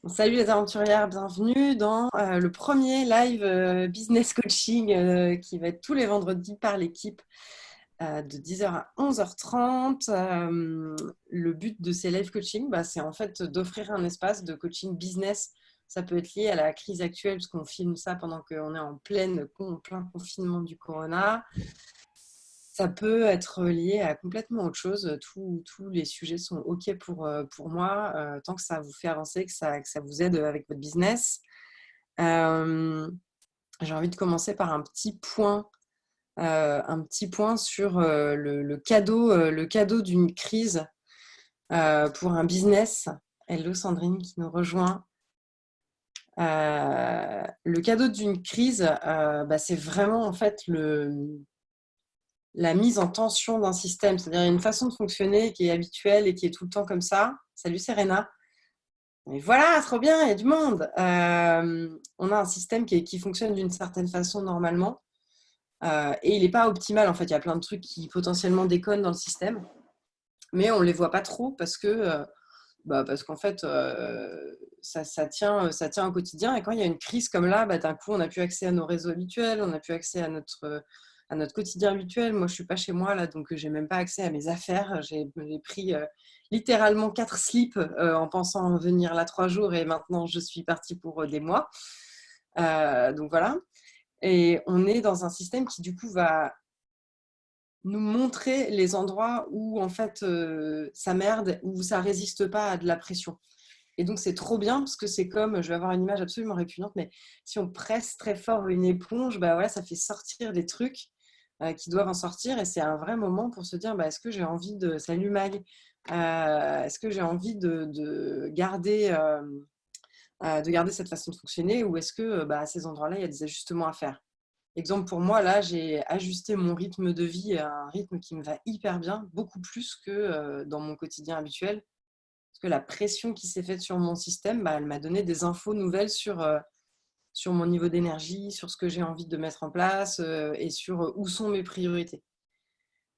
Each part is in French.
Salut les aventurières, bienvenue dans le premier live business coaching qui va être tous les vendredis par l'équipe de 10h à 11h30. Le but de ces live coaching, c'est en fait d'offrir un espace de coaching business. Ça peut être lié à la crise actuelle parce qu'on filme ça pendant qu'on est en plein confinement du corona. Ça peut être lié à complètement autre chose. Tous les sujets sont OK pour moi, tant que ça vous fait avancer, que ça vous aide avec votre business. J'ai envie de commencer par un petit point sur le cadeau d'une crise pour un business. Hello Sandrine qui nous rejoint. Le cadeau d'une crise, c'est vraiment en fait la mise en tension d'un système, c'est-à-dire une façon de fonctionner qui est habituelle et qui est tout le temps comme ça. Salut Serena. Mais voilà, trop bien, il y a du monde. On a un système qui fonctionne d'une certaine façon normalement et il n'est pas optimal en fait. Il y a plein de trucs qui potentiellement déconnent dans le système, mais on ne les voit pas trop parce qu'en fait ça tient au quotidien et quand il y a une crise comme là, d'un coup on n'a plus accès à nos réseaux habituels, on n'a plus accès à notre quotidien habituel. Moi je suis pas chez moi là, donc j'ai même pas accès à mes affaires. J'ai pris littéralement 4 slips en pensant venir là 3 jours et maintenant je suis partie pour des mois. Donc voilà, et on est dans un système qui du coup va nous montrer les endroits où en fait ça merde, où ça résiste pas à de la pression. Et donc c'est trop bien parce que c'est comme, je vais avoir une image absolument répugnante, mais si on presse très fort une éponge, ouais, ça fait sortir des trucs qui doivent en sortir et c'est un vrai moment pour se dire est-ce que j'ai envie de... Salut Mag, est-ce que j'ai envie de garder cette façon de fonctionner ou est-ce que à ces endroits-là, il y a des ajustements à faire. Exemple pour moi, là, j'ai ajusté mon rythme de vie à un rythme qui me va hyper bien, beaucoup plus que dans mon quotidien habituel. Parce que la pression qui s'est faite sur mon système, elle m'a donné des infos nouvelles sur mon niveau d'énergie, sur ce que j'ai envie de mettre en place et sur où sont mes priorités.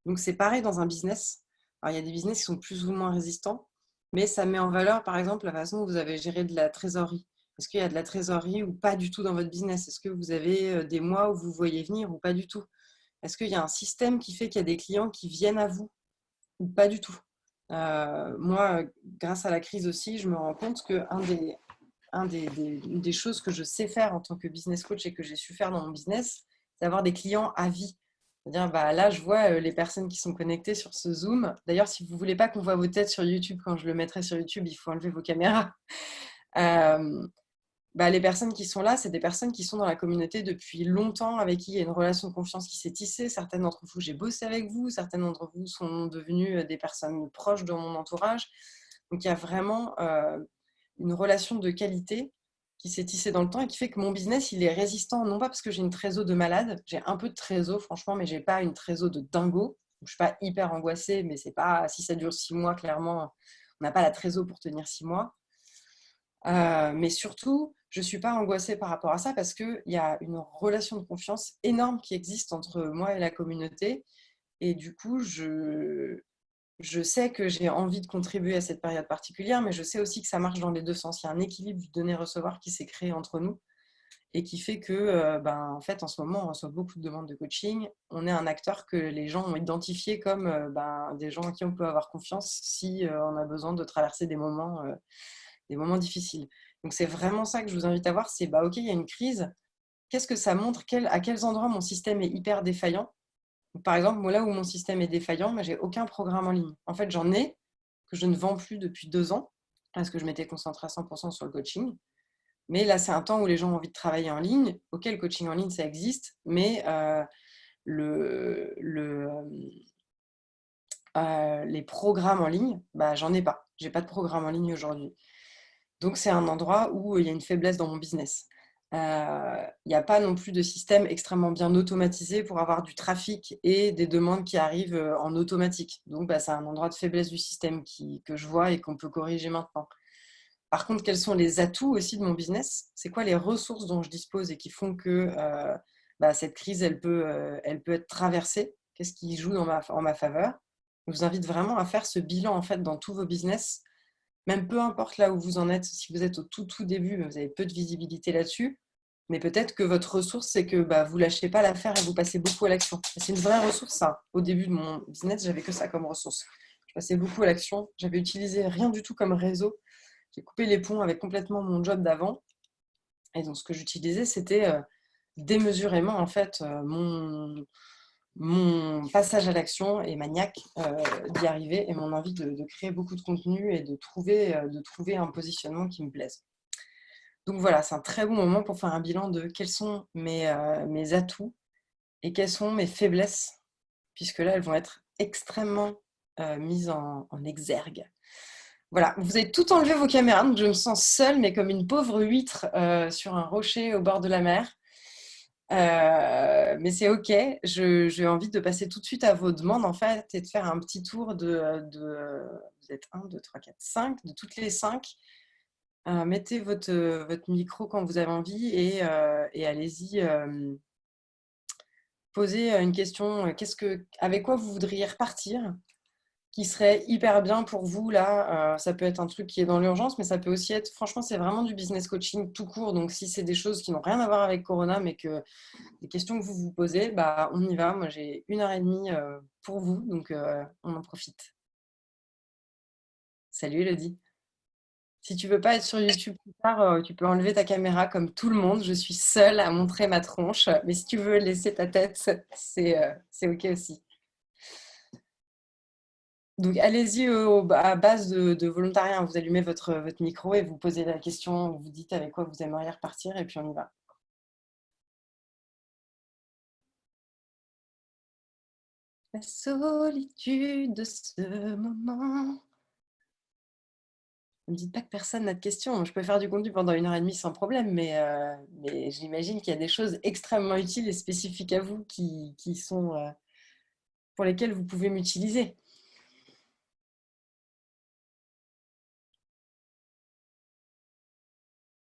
Donc c'est pareil dans un business. Alors il y a des business qui sont plus ou moins résistants, mais ça met en valeur par exemple la façon dont vous avez géré de la trésorerie. Est-ce qu'il y a de la trésorerie ou pas du tout dans votre business? Est-ce que vous avez des mois où vous voyez venir ou pas du tout? Est-ce qu'il y a un système qui fait qu'il y a des clients qui viennent à vous ou pas du tout? Moi, grâce à la crise aussi, je me rends compte que une des choses que je sais faire en tant que business coach et que j'ai su faire dans mon business, c'est avoir des clients à vie. C'est-à-dire, là, je vois les personnes qui sont connectées sur ce Zoom. D'ailleurs, si vous ne voulez pas qu'on voit vos têtes sur YouTube, quand je le mettrai sur YouTube, il faut enlever vos caméras. Euh, les personnes qui sont là, c'est des personnes qui sont dans la communauté depuis longtemps, avec qui il y a une relation de confiance qui s'est tissée. Certaines d'entre vous, j'ai bossé avec vous. Certaines d'entre vous sont devenues des personnes proches de mon entourage. Donc, il y a vraiment une relation de qualité qui s'est tissée dans le temps et qui fait que mon business, il est résistant, non pas parce que j'ai une trésor de malade, j'ai un peu de trésor, franchement, mais j'ai pas une trésor de dingo. Je suis pas hyper angoissée, mais c'est pas, si ça dure 6 mois, clairement, on n'a pas la trésor pour tenir 6 mois. Mais surtout, je ne suis pas angoissée par rapport à ça parce qu'il y a une relation de confiance énorme qui existe entre moi et la communauté. Et du coup, je sais que j'ai envie de contribuer à cette période particulière, mais je sais aussi que ça marche dans les deux sens. Il y a un équilibre du donner-recevoir qui s'est créé entre nous et qui fait que, en fait, en ce moment, on reçoit beaucoup de demandes de coaching. On est un acteur que les gens ont identifié comme des gens en qui on peut avoir confiance si on a besoin de traverser des moments difficiles. Donc, c'est vraiment ça que je vous invite à voir, c'est OK, il y a une crise. Qu'est-ce que ça montre? À quels endroits mon système est hyper défaillant? Par exemple, moi, là où mon système est défaillant, j'ai aucun programme en ligne. En fait, j'en ai que je ne vends plus depuis 2 ans parce que je m'étais concentrée à 100% sur le coaching. Mais là, c'est un temps où les gens ont envie de travailler en ligne. Ok, le coaching en ligne, ça existe, mais les programmes en ligne, j'en ai pas. J'ai pas de programme en ligne aujourd'hui. Donc, c'est un endroit où il y a une faiblesse dans mon business. Il n'y a pas non plus de système extrêmement bien automatisé pour avoir du trafic et des demandes qui arrivent en automatique. Donc, c'est un endroit de faiblesse du système que je vois et qu'on peut corriger maintenant. Par contre, quels sont les atouts aussi de mon business? C'est quoi les ressources dont je dispose et qui font que cette crise, elle peut être traversée? Qu'est-ce qui joue en ma faveur? Je vous invite vraiment à faire ce bilan en fait dans tous vos business Même peu importe là où vous en êtes, si vous êtes au tout début, vous avez peu de visibilité là-dessus, mais peut-être que votre ressource, c'est que vous lâchez pas l'affaire et vous passez beaucoup à l'action. C'est une vraie ressource, ça. Au début de mon business, j'avais que ça comme ressource. Je passais beaucoup à l'action. J'avais utilisé rien du tout comme réseau. J'ai coupé les ponts avec complètement mon job d'avant. Et donc, ce que j'utilisais, c'était démesurément, en fait, mon passage à l'action est maniaque d'y arriver et mon envie de créer beaucoup de contenu et de trouver un positionnement qui me plaise. Donc voilà, c'est un très bon moment pour faire un bilan de quels sont mes atouts et quelles sont mes faiblesses, puisque là, elles vont être extrêmement mises en exergue. Voilà, vous avez tout enlevé vos caméras, donc je me sens seule, mais comme une pauvre huître sur un rocher au bord de la mer. Mais c'est OK. J'ai envie de passer tout de suite à vos demandes, en fait, et de faire un petit tour vous êtes 1, 2, 3, 4, 5, de toutes les 5. Mettez votre micro quand vous avez envie et allez-y poser une question. Avec quoi vous voudriez repartir qui serait hyper bien pour vous là? Ça peut être un truc qui est dans l'urgence, mais ça peut aussi être, franchement, c'est vraiment du business coaching tout court. Donc, si c'est des choses qui n'ont rien à voir avec Corona, mais que les questions que vous vous posez, on y va. Moi, j'ai 1 heure et demie pour vous, donc on en profite. Salut Elodie. Si tu veux pas être sur YouTube plus tard, tu peux enlever ta caméra comme tout le monde. Je suis seule à montrer ma tronche. Mais si tu veux laisser ta tête, c'est OK aussi. Donc allez-y à base de volontariat. Vous allumez votre micro et vous posez la question, vous dites avec quoi vous aimeriez repartir et puis on y va. La solitude de ce moment. Ne me dites pas que personne n'a de questions. Je peux faire du contenu pendant 1 heure et demie sans problème, mais j'imagine qu'il y a des choses extrêmement utiles et spécifiques à vous qui sont pour lesquelles vous pouvez m'utiliser.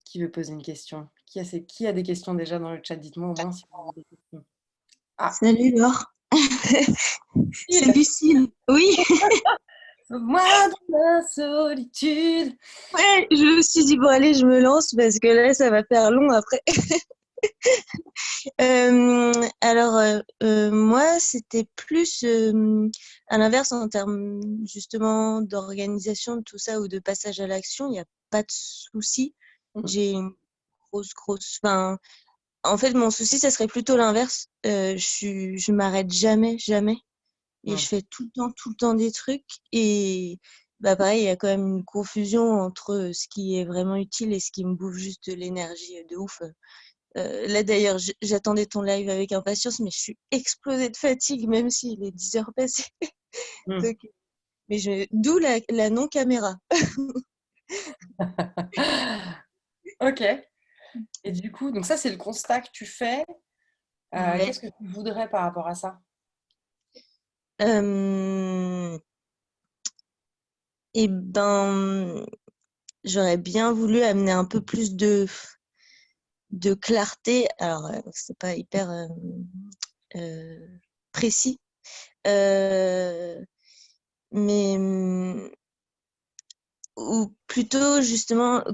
Qui veut poser une question? Qui a des questions déjà dans le chat? Dites-moi au moins si vous avez des questions. Ah, Salut Laure, c'est Lucille, Lucille. Oui, sauve-moi de ma solitude. ouais, je me suis dit, bon, allez, je me lance parce que là, ça va faire long après. Moi, c'était plus à l'inverse en termes justement d'organisation, de tout ça ou de passage à l'action. Il n'y a pas de souci. Mhm. J'ai une grosse. Enfin, en fait, mon souci, ça serait plutôt l'inverse. Je m'arrête jamais. Et je Mhm. fais tout le temps des trucs. Et bah pareil, il y a quand même une confusion entre ce qui est vraiment utile et ce qui me bouffe juste de l'énergie de ouf. Là d'ailleurs, j'attendais ton live avec impatience, mais je suis explosée de fatigue, même s'il est 10 heures passées. Mhm. Donc, d'où la non-caméra. Ok. Et du coup, donc ça, c'est le constat que tu fais. Ouais. Qu'est-ce que tu voudrais par rapport à ça? Euh, et ben, j'aurais bien voulu amener un peu plus de clarté. Alors, c'est pas hyper euh, précis. Euh, mais ou plutôt justement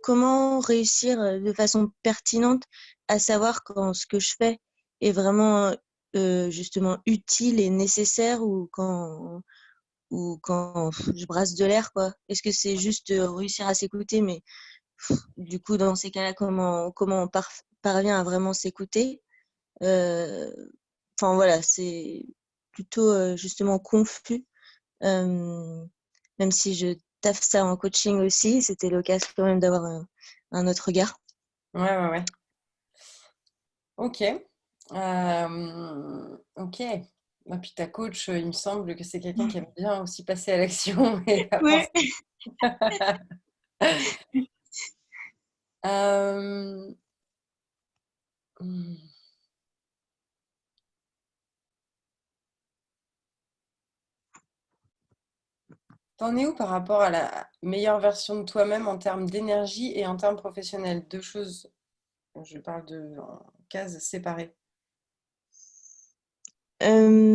comment réussir de façon pertinente à savoir quand ce que je fais est vraiment justement utile et nécessaire ou quand je brasse de l'air quoi. Est-ce que c'est juste réussir à s'écouter mais du coup dans ces cas-là comment on parvient à vraiment s'écouter. Euh, Enfin voilà, c'est plutôt justement confus. Euh, Même si je taffe ça en coaching aussi, c'était l'occasion quand même d'avoir un autre regard. Ouais, ouais, ouais. Ok. Ok. Et puis ta coach, il me semble que c'est quelqu'un qui aime bien aussi passer à l'action et Ouais. avancer. Euh, hmm. T'en es où par rapport à la meilleure version de toi-même en termes d'énergie et en termes professionnels? Deux choses, je parle de en cases séparées. Euh,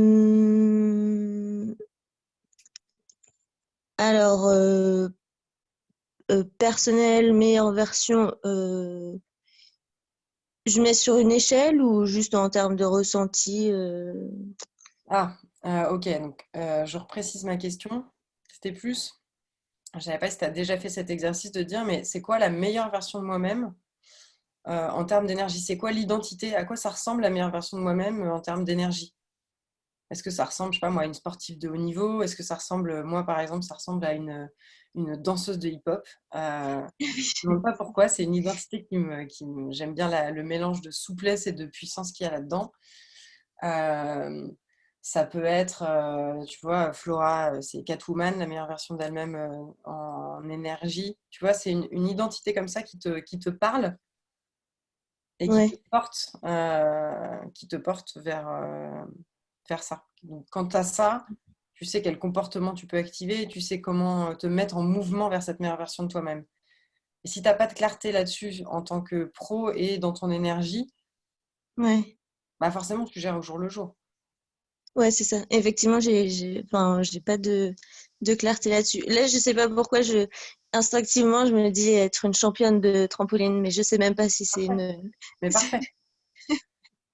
alors, personnelle, meilleure version, je mets sur une échelle ou juste en termes de ressenti Ah, ok, donc je reprécise ma question. C'était plus, je ne savais pas si tu as déjà fait cet exercice de dire, mais c'est quoi la meilleure version de moi-même en termes d'énergie? C'est quoi l'identité? À quoi ça ressemble la meilleure version de moi-même en termes d'énergie? Est-ce que ça ressemble, je sais pas moi, à une sportive de haut niveau? Est-ce que ça ressemble, moi par exemple, ça ressemble à une danseuse de hip-hop? Je ne sais pas pourquoi, c'est une identité j'aime bien le mélange de souplesse et de puissance qu'il y a là-dedans. Euh, Ça peut être, tu vois, Flora, c'est Catwoman, la meilleure version d'elle-même en énergie. Tu vois, c'est une identité comme ça qui te parle et Ouais, qui te porte vers ça. Donc, quand tu as ça, tu sais quel comportement tu peux activer et tu sais comment te mettre en mouvement vers cette meilleure version de toi-même. Et si tu n'as pas de clarté là-dessus en tant que pro et dans ton énergie, ouais. bah forcément, tu gères au jour le jour. Ouais, c'est ça. Effectivement, enfin, j'ai pas de clarté là-dessus. Là, je sais pas pourquoi instinctivement, je me dis être une championne de trampoline, mais je sais même pas si c'est Parfait. une. Mais parfait.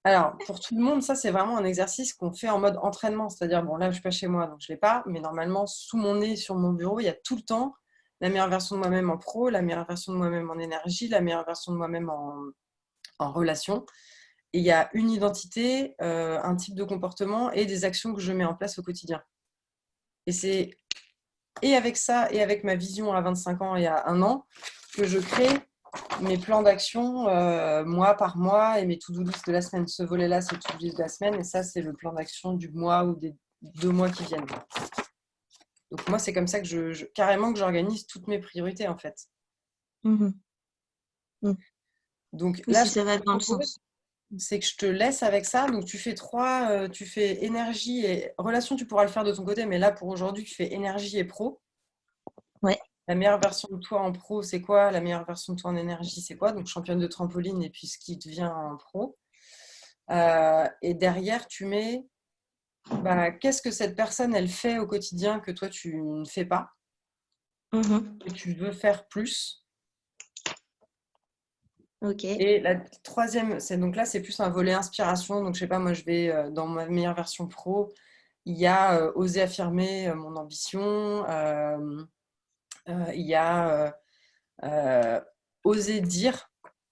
Alors, pour tout le monde, ça, c'est vraiment un exercice qu'on fait en mode entraînement. C'est-à-dire, bon, là, je ne suis pas chez moi, donc je ne l'ai pas, mais normalement, sous mon nez, sur mon bureau, il y a tout le temps la meilleure version de moi-même en pro, la meilleure version de moi-même en énergie, la meilleure version de moi-même en relation. Et il y a une identité, un type de comportement et des actions que je mets en place au quotidien. Et c'est avec ça et avec ma vision à 25 ans et à 1 an que je crée mes plans d'action mois par mois et mes to-do list de la semaine. Ce volet-là, c'est le to-do list de la semaine et ça, c'est le plan d'action du mois ou des 2 mois qui viennent. Donc moi, c'est comme ça que carrément que j'organise toutes mes priorités en fait. Mhm. Mm. Donc Oui, là, si ce que ça va je te dans le propose, sens. c'est que je te laisse avec ça. Donc tu fais énergie et relation, tu pourras le faire de ton côté, mais là pour aujourd'hui, tu fais énergie et pro. Ouais. La meilleure version de toi en pro, c'est quoi? La meilleure version de toi en énergie, c'est quoi? Donc championne de trampoline et puis ce qui devient en pro. Et derrière, tu mets qu'est-ce que cette personne, elle fait au quotidien que toi, tu ne fais pas, Mhm. que tu veux faire plus. Ok. Et la troisième, donc là, c'est plus un volet inspiration. Donc, je sais pas, moi, je vais dans ma meilleure version pro, il y a oser affirmer mon ambition, il y a oser dire,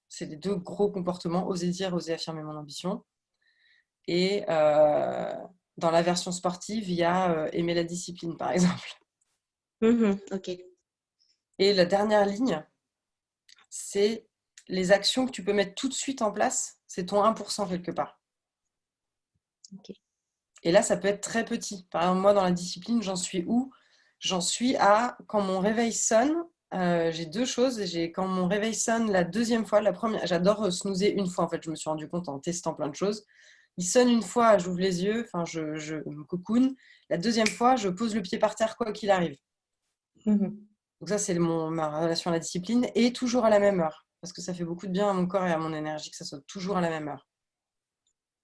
c'est les deux gros comportements, oser dire, oser affirmer mon ambition. Et dans la version sportive, il y a aimer la discipline, par exemple. Mhm. Ok. Et la dernière ligne, c'est les actions que tu peux mettre tout de suite en place, c'est ton 1% quelque part. Ok. Et là, ça peut être très petit. Par exemple, moi, dans la discipline, j'en suis où? J'en suis à quand mon réveil sonne. J'ai deux choses. Quand mon réveil sonne la deuxième fois, la première, j'adore snoozer une fois. En fait, je me suis rendu compte en testant plein de choses. Il sonne une fois, j'ouvre les yeux, enfin, je me cocoon. La deuxième fois, je pose le pied par terre quoi qu'il arrive. Mhm. Donc ça, c'est ma relation à la discipline et toujours à la même heure. Parce que ça fait beaucoup de bien à mon corps et à mon énergie que ça soit toujours à la même heure.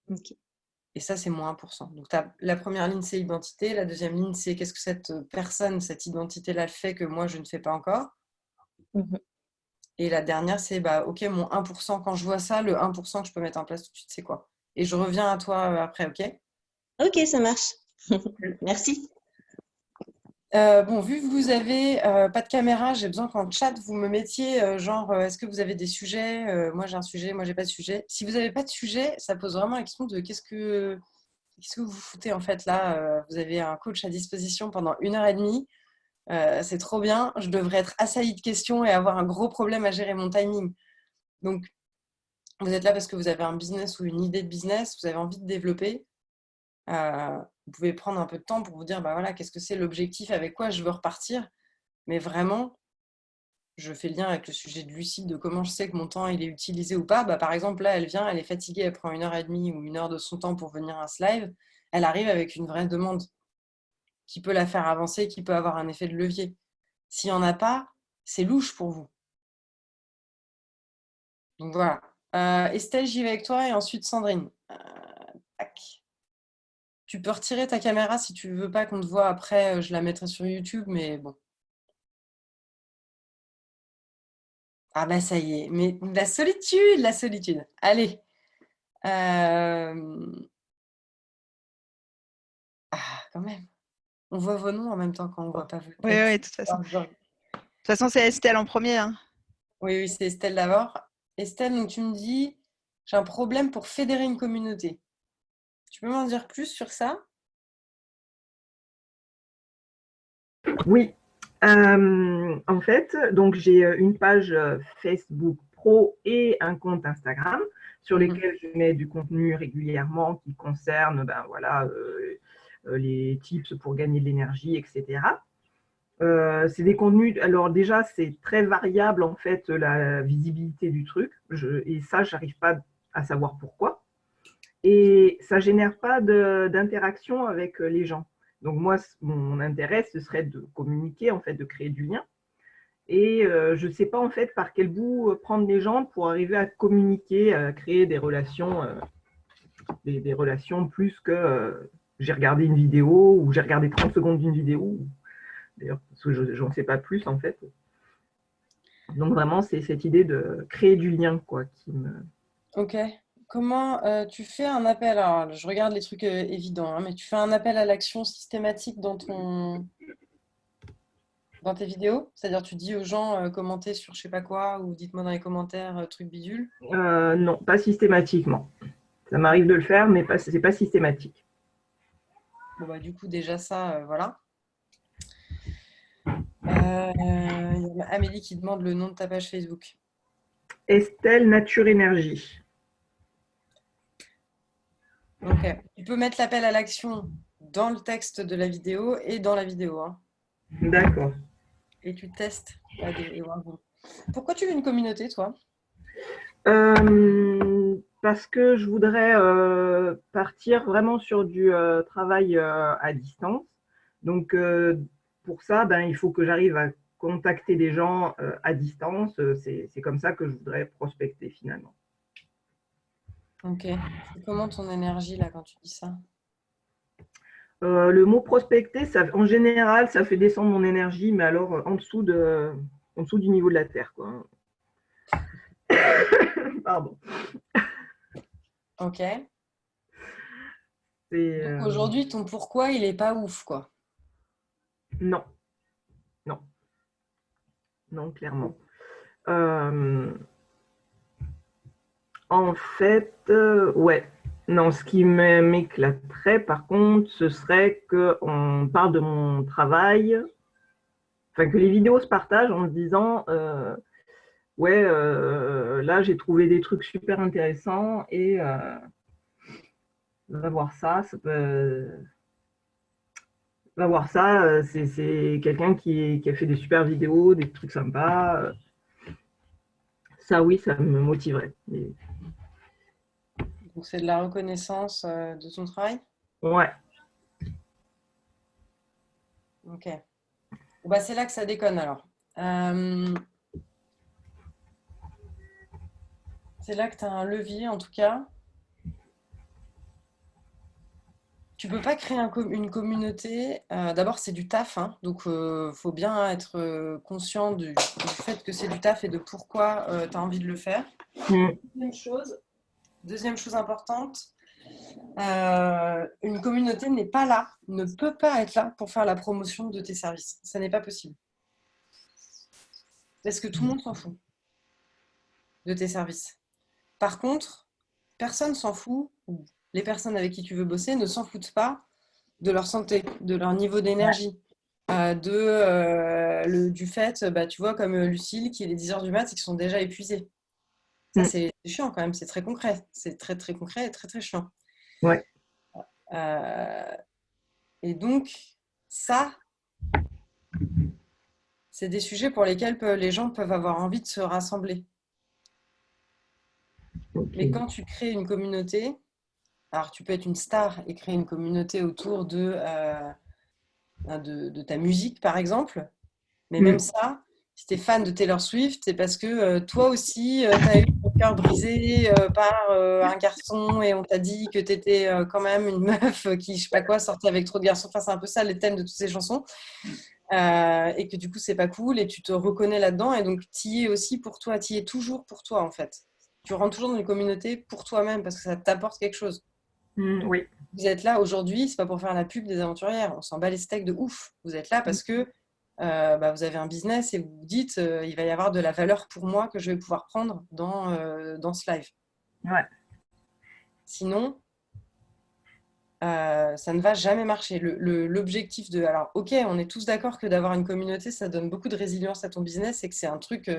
Ok. Et ça, c'est mon 1%. Donc la première ligne, c'est identité. La deuxième ligne, c'est qu'est-ce que cette personne, cette identité-là fait que moi, je ne fais pas encore. Mhm. Et la dernière, c'est OK, mon 1%, quand je vois ça, le 1% que je peux mettre en place tout de suite, c'est quoi? Et je reviens à toi après, OK? Ok, ça marche. Merci. Bon, vu que vous avez pas de caméra, j'ai besoin qu'en chat, vous me mettiez genre, est-ce que vous avez des sujets? Moi, j'ai un sujet, moi, j'ai pas de sujet. Si vous n'avez pas de sujet, ça pose vraiment la question de qu'est-ce que vous foutez en fait là? Vous avez un coach à disposition pendant 1 heure et demie. C'est trop bien. Je devrais être assaillie de questions et avoir un gros problème à gérer mon timing. Donc, vous êtes là parce que vous avez un business ou une idée de business, vous avez envie de développer. Vous pouvez prendre un peu de temps pour vous dire, voilà, qu'est-ce que c'est l'objectif, avec quoi je veux repartir. Mais vraiment, je fais le lien avec le sujet de Lucide, de comment je sais que mon temps il est utilisé ou pas. Par exemple, là, elle vient, elle est fatiguée, elle prend 1 heure et demie ou 1 heure de son temps pour venir à ce live. Elle arrive avec une vraie demande qui peut la faire avancer, qui peut avoir un effet de levier. S'il n'y en a pas, c'est louche pour vous. Donc voilà. Estelle, j'y vais avec toi et ensuite Sandrine. Tac. Tu peux retirer ta caméra si tu veux pas qu'on te voit après, je la mettrai sur YouTube, mais bon. Ah bah ça y est, mais la solitude, la solitude. Allez. Euh, Ah, quand même. On voit vos noms en même temps quand on voit pas votre Oui, tête. oui, de toute façon. De toute façon, c'est Estelle en premier. Hein. Oui, oui, c'est Estelle d'abord. Estelle, donc tu me dis, j'ai un problème pour fédérer une communauté. Tu peux m'en dire plus sur ça? Oui. En fait, donc j'ai une page Facebook pro et un compte Instagram sur lesquels je mets du contenu régulièrement qui concerne voilà, les tips pour gagner de l'énergie, etc. C'est des contenus, alors déjà c'est très variable en fait la visibilité du truc, et ça j'arrive pas à savoir pourquoi, et ça génère pas d'interaction avec les gens. Donc moi mon intérêt ce serait de communiquer, en fait de créer du lien, et je sais pas en fait par quel bout prendre les gens pour arriver à communiquer, à créer des relations, des relations plus que j'ai regardé une vidéo ou j'ai regardé 30 secondes d'une vidéo. D'ailleurs, parce que je n'en sais pas plus, en fait. Donc, vraiment, c'est cette idée de créer du lien, quoi, qui me... Ok. Comment tu fais un appel? Alors, je regarde les trucs évidents, hein, mais tu fais un appel à l'action systématique dans tes vidéos? C'est-à-dire, tu dis aux gens, commentez sur je sais pas quoi, ou dites-moi dans les commentaires, truc bidule. Non, pas systématiquement. Ça m'arrive de le faire, mais ce n'est pas systématique. Bon, bah, du coup, déjà ça, voilà. Il y a Amélie qui demande le nom de ta page Facebook. Estelle Nature Énergie. Ok. Tu peux mettre l'appel à l'action dans le texte de la vidéo et dans la vidéo. Hein. D'accord. Et tu testes. Pourquoi tu veux une communauté, toi? Parce que je voudrais partir vraiment sur du travail à distance. Donc, pour ça, il faut que j'arrive à contacter des gens à distance. C'est comme ça que je voudrais prospecter finalement. Ok. C'est comment ton énergie, là, quand tu dis ça? Le mot prospecter, en général, ça fait descendre mon énergie, mais alors en dessous du niveau de la Terre, quoi. Pardon. Ok. Donc aujourd'hui, ton pourquoi, il est pas ouf, quoi. Non. Non. Non, clairement. En fait, ouais. Non, ce qui m'éclaterait, par contre, ce serait qu'on parle de mon travail, enfin que les vidéos se partagent en se disant ouais, là j'ai trouvé des trucs super intéressants et va voir ça, va voir ça, c'est quelqu'un qui a fait des super vidéos, des trucs sympas. Ça, oui, ça me motiverait. Donc, c'est de la reconnaissance de ton travail? Ouais. Ok. Bah, c'est là que ça déconne, alors. C'est là que tu as un levier, en tout cas. Tu peux pas créer une communauté. D'abord, c'est du taf, hein, donc faut bien être conscient du fait que c'est du taf et de pourquoi tu as envie de le faire. Deuxième chose importante, une communauté n'est pas là, ne peut pas être là pour faire la promotion de tes services. Ça n'est pas possible. Parce que tout le monde s'en fout de tes services. Par contre, personne s'en fout, ou les personnes avec qui tu veux bosser ne s'en foutent pas de leur santé, de leur niveau d'énergie, du fait, tu vois, comme Lucille, qui est 10h du mat et qui sont déjà épuisés. Ça, c'est chiant quand même, c'est très concret. C'est très, très concret et très, très chiant. Ouais. Et donc, ça, c'est des sujets pour lesquels les gens peuvent avoir envie de se rassembler. Okay. Mais quand tu crées une communauté, alors tu peux être une star et créer une communauté autour de ta musique, par exemple. Mais même ça, si tu es fan de Taylor Swift, c'est parce que toi aussi, tu as eu ton cœur brisé par un garçon et on t'a dit que tu étais quand même une meuf qui, je sais pas quoi, sortait avec trop de garçons. Enfin, c'est un peu ça les thèmes de toutes ces chansons. et que du coup, c'est pas cool et tu te reconnais là-dedans. Et donc, tu y es aussi pour toi, tu y es toujours pour toi en fait. Tu rentres toujours dans une communauté pour toi-même parce que ça t'apporte quelque chose. Oui. Vous êtes là aujourd'hui, c'est pas pour faire la pub des aventurières, on s'en bat les steaks de ouf. Vous êtes là parce que vous avez un business et vous vous dites il va y avoir de la valeur pour moi que je vais pouvoir prendre dans ce live. Ouais. Sinon, ça ne va jamais marcher. L'objectif de... Alors, ok, on est tous d'accord que d'avoir une communauté, ça donne beaucoup de résilience à ton business et que c'est un truc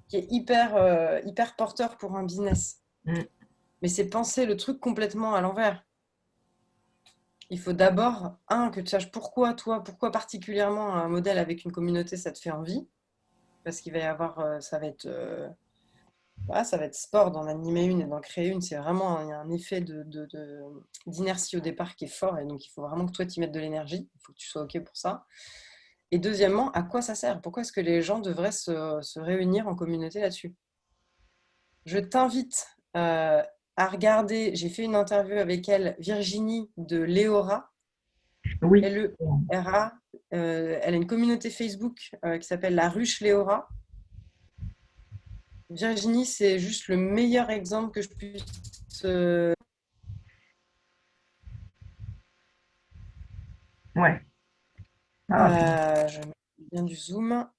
qui est hyper porteur pour un business. Mais c'est penser le truc complètement à l'envers. Il faut d'abord, que tu saches pourquoi particulièrement un modèle avec une communauté, ça te fait envie. Parce qu'il va y avoir, ça va être sport d'en animer une et d'en créer une. C'est vraiment, il y a un effet d'inertie au départ qui est fort. Et donc, il faut vraiment que toi, tu y mettes de l'énergie. Il faut que tu sois OK pour ça. Et deuxièmement, à quoi ça sert? Pourquoi est-ce que les gens devraient se réunir en communauté là-dessus? Je t'invite à regarder, j'ai fait une interview avec elle, Virginie de Léora. Oui. L-E-R-A. Elle a une communauté Facebook qui s'appelle La Ruche Léora. Virginie, c'est juste le meilleur exemple que je puisse... Ouais. Je mets bien du zoom.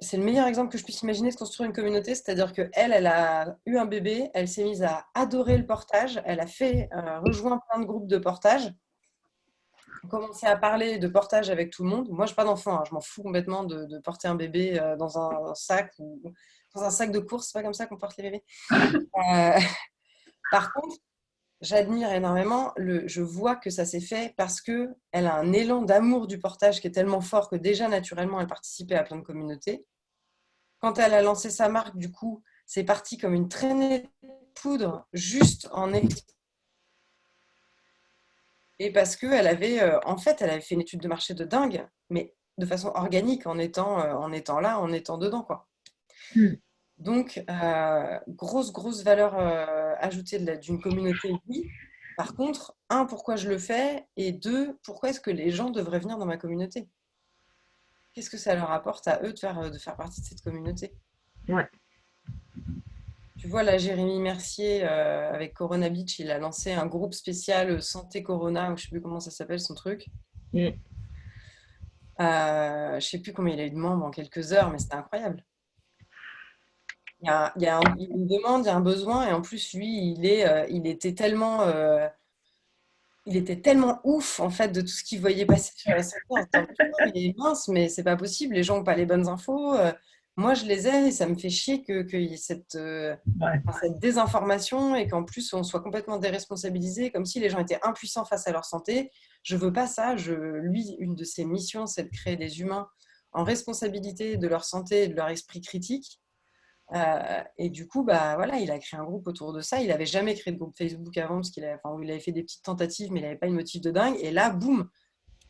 C'est le meilleur exemple que je puisse imaginer de construire une communauté, c'est-à-dire qu'elle a eu un bébé, elle s'est mise à adorer le portage, elle a fait rejoint plein de groupes de portage, commencé à parler de portage avec tout le monde. Moi, je n'ai pas d'enfant, hein, je m'en fous complètement de porter un bébé dans un sac ou dans un sac de course, c'est pas comme ça qu'on porte les bébés. Par contre, j'admire énormément, je vois que ça s'est fait parce qu'elle a un élan d'amour du portage qui est tellement fort que déjà naturellement, elle participait à plein de communautés. Quand elle a lancé sa marque, du coup, c'est parti comme une traînée de poudre juste en et parce qu'elle avait, elle avait fait une étude de marché de dingue, mais de façon organique, en étant là, en étant dedans, quoi. Donc, grosse valeur ajoutée d'une communauté, oui. Par contre, pourquoi je le fais? Et deux, pourquoi est-ce que les gens devraient venir dans ma communauté? Qu'est-ce que ça leur apporte à eux de faire partie de cette communauté? Ouais. Tu vois, là, Jérémy Mercier, avec Corona Beach, il a lancé un groupe spécial Santé Corona, ou je ne sais plus comment ça s'appelle, son truc. Je ne sais plus combien il a eu de membres en quelques heures, mais c'était incroyable. Il y a une demande, il y a un besoin, et en plus, lui, il était tellement ouf, en fait, de tout ce qu'il voyait passer sur la santé. En se disant, putain, il est mince, mais c'est pas possible, les gens n'ont pas les bonnes infos. Moi, je les ai, et ça me fait chier qu'il y ait cette désinformation et qu'en plus, on soit complètement déresponsabilisé, comme si les gens étaient impuissants face à leur santé. Je veux pas ça. Lui, une de ses missions, c'est de créer des humains en responsabilité de leur santé et de leur esprit critique. Et du coup, voilà, il a créé un groupe autour de ça. Il n'avait jamais créé de groupe Facebook avant, parce il avait fait des petites tentatives, mais il n'avait pas une motif de dingue. Et là, boum,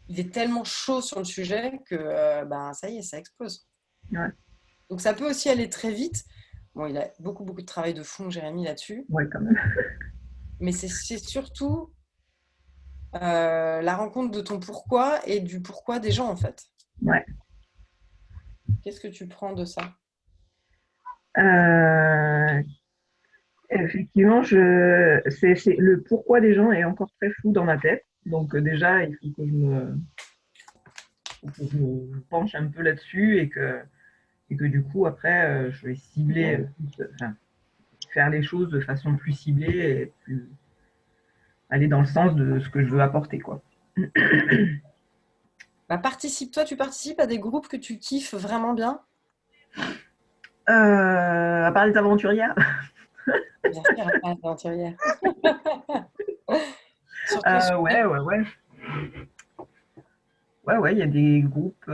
il est tellement chaud sur le sujet que ça y est, ça explose. Ouais. Donc ça peut aussi aller très vite. Bon, il a beaucoup de travail de fond, Jérémy, là-dessus. Ouais, quand même. Mais c'est surtout la rencontre de ton pourquoi et du pourquoi des gens, en fait. Ouais. Qu'est-ce que tu prends de ça? Effectivement, le pourquoi des gens est encore très flou dans ma tête. Donc déjà, il faut que je me penche un peu là-dessus et que du coup, après, je vais cibler, faire les choses de façon plus ciblée et plus aller dans le sens de ce que je veux apporter, quoi. Tu participes à des groupes que tu kiffes vraiment bien? À part les aventurières. Bien sûr, à part les aventurières. Ouais. Ouais, il y a des groupes.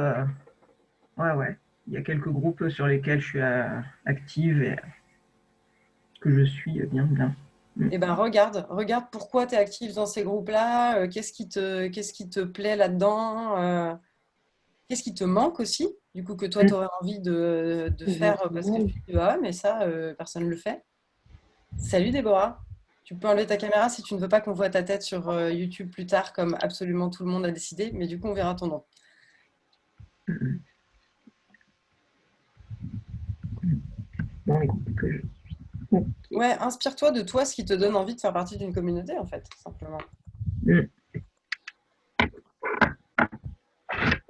Ouais. Il y a quelques groupes sur lesquels je suis active et que je suis bien. Eh ben, regarde pourquoi tu es active dans ces groupes-là, qu'est-ce qui te plaît là-dedans, qu'est-ce qui te manque aussi, du coup, que toi, tu aurais envie de faire parce que tu dis, mais ça, personne ne le fait. Salut Déborah, tu peux enlever ta caméra si tu ne veux pas qu'on voit ta tête sur YouTube plus tard, comme absolument tout le monde a décidé, mais du coup, on verra ton nom. Bon, écoute, que je... Ok. Ouais, inspire-toi de toi, ce qui te donne envie de faire partie d'une communauté, en fait, tout simplement. Mm.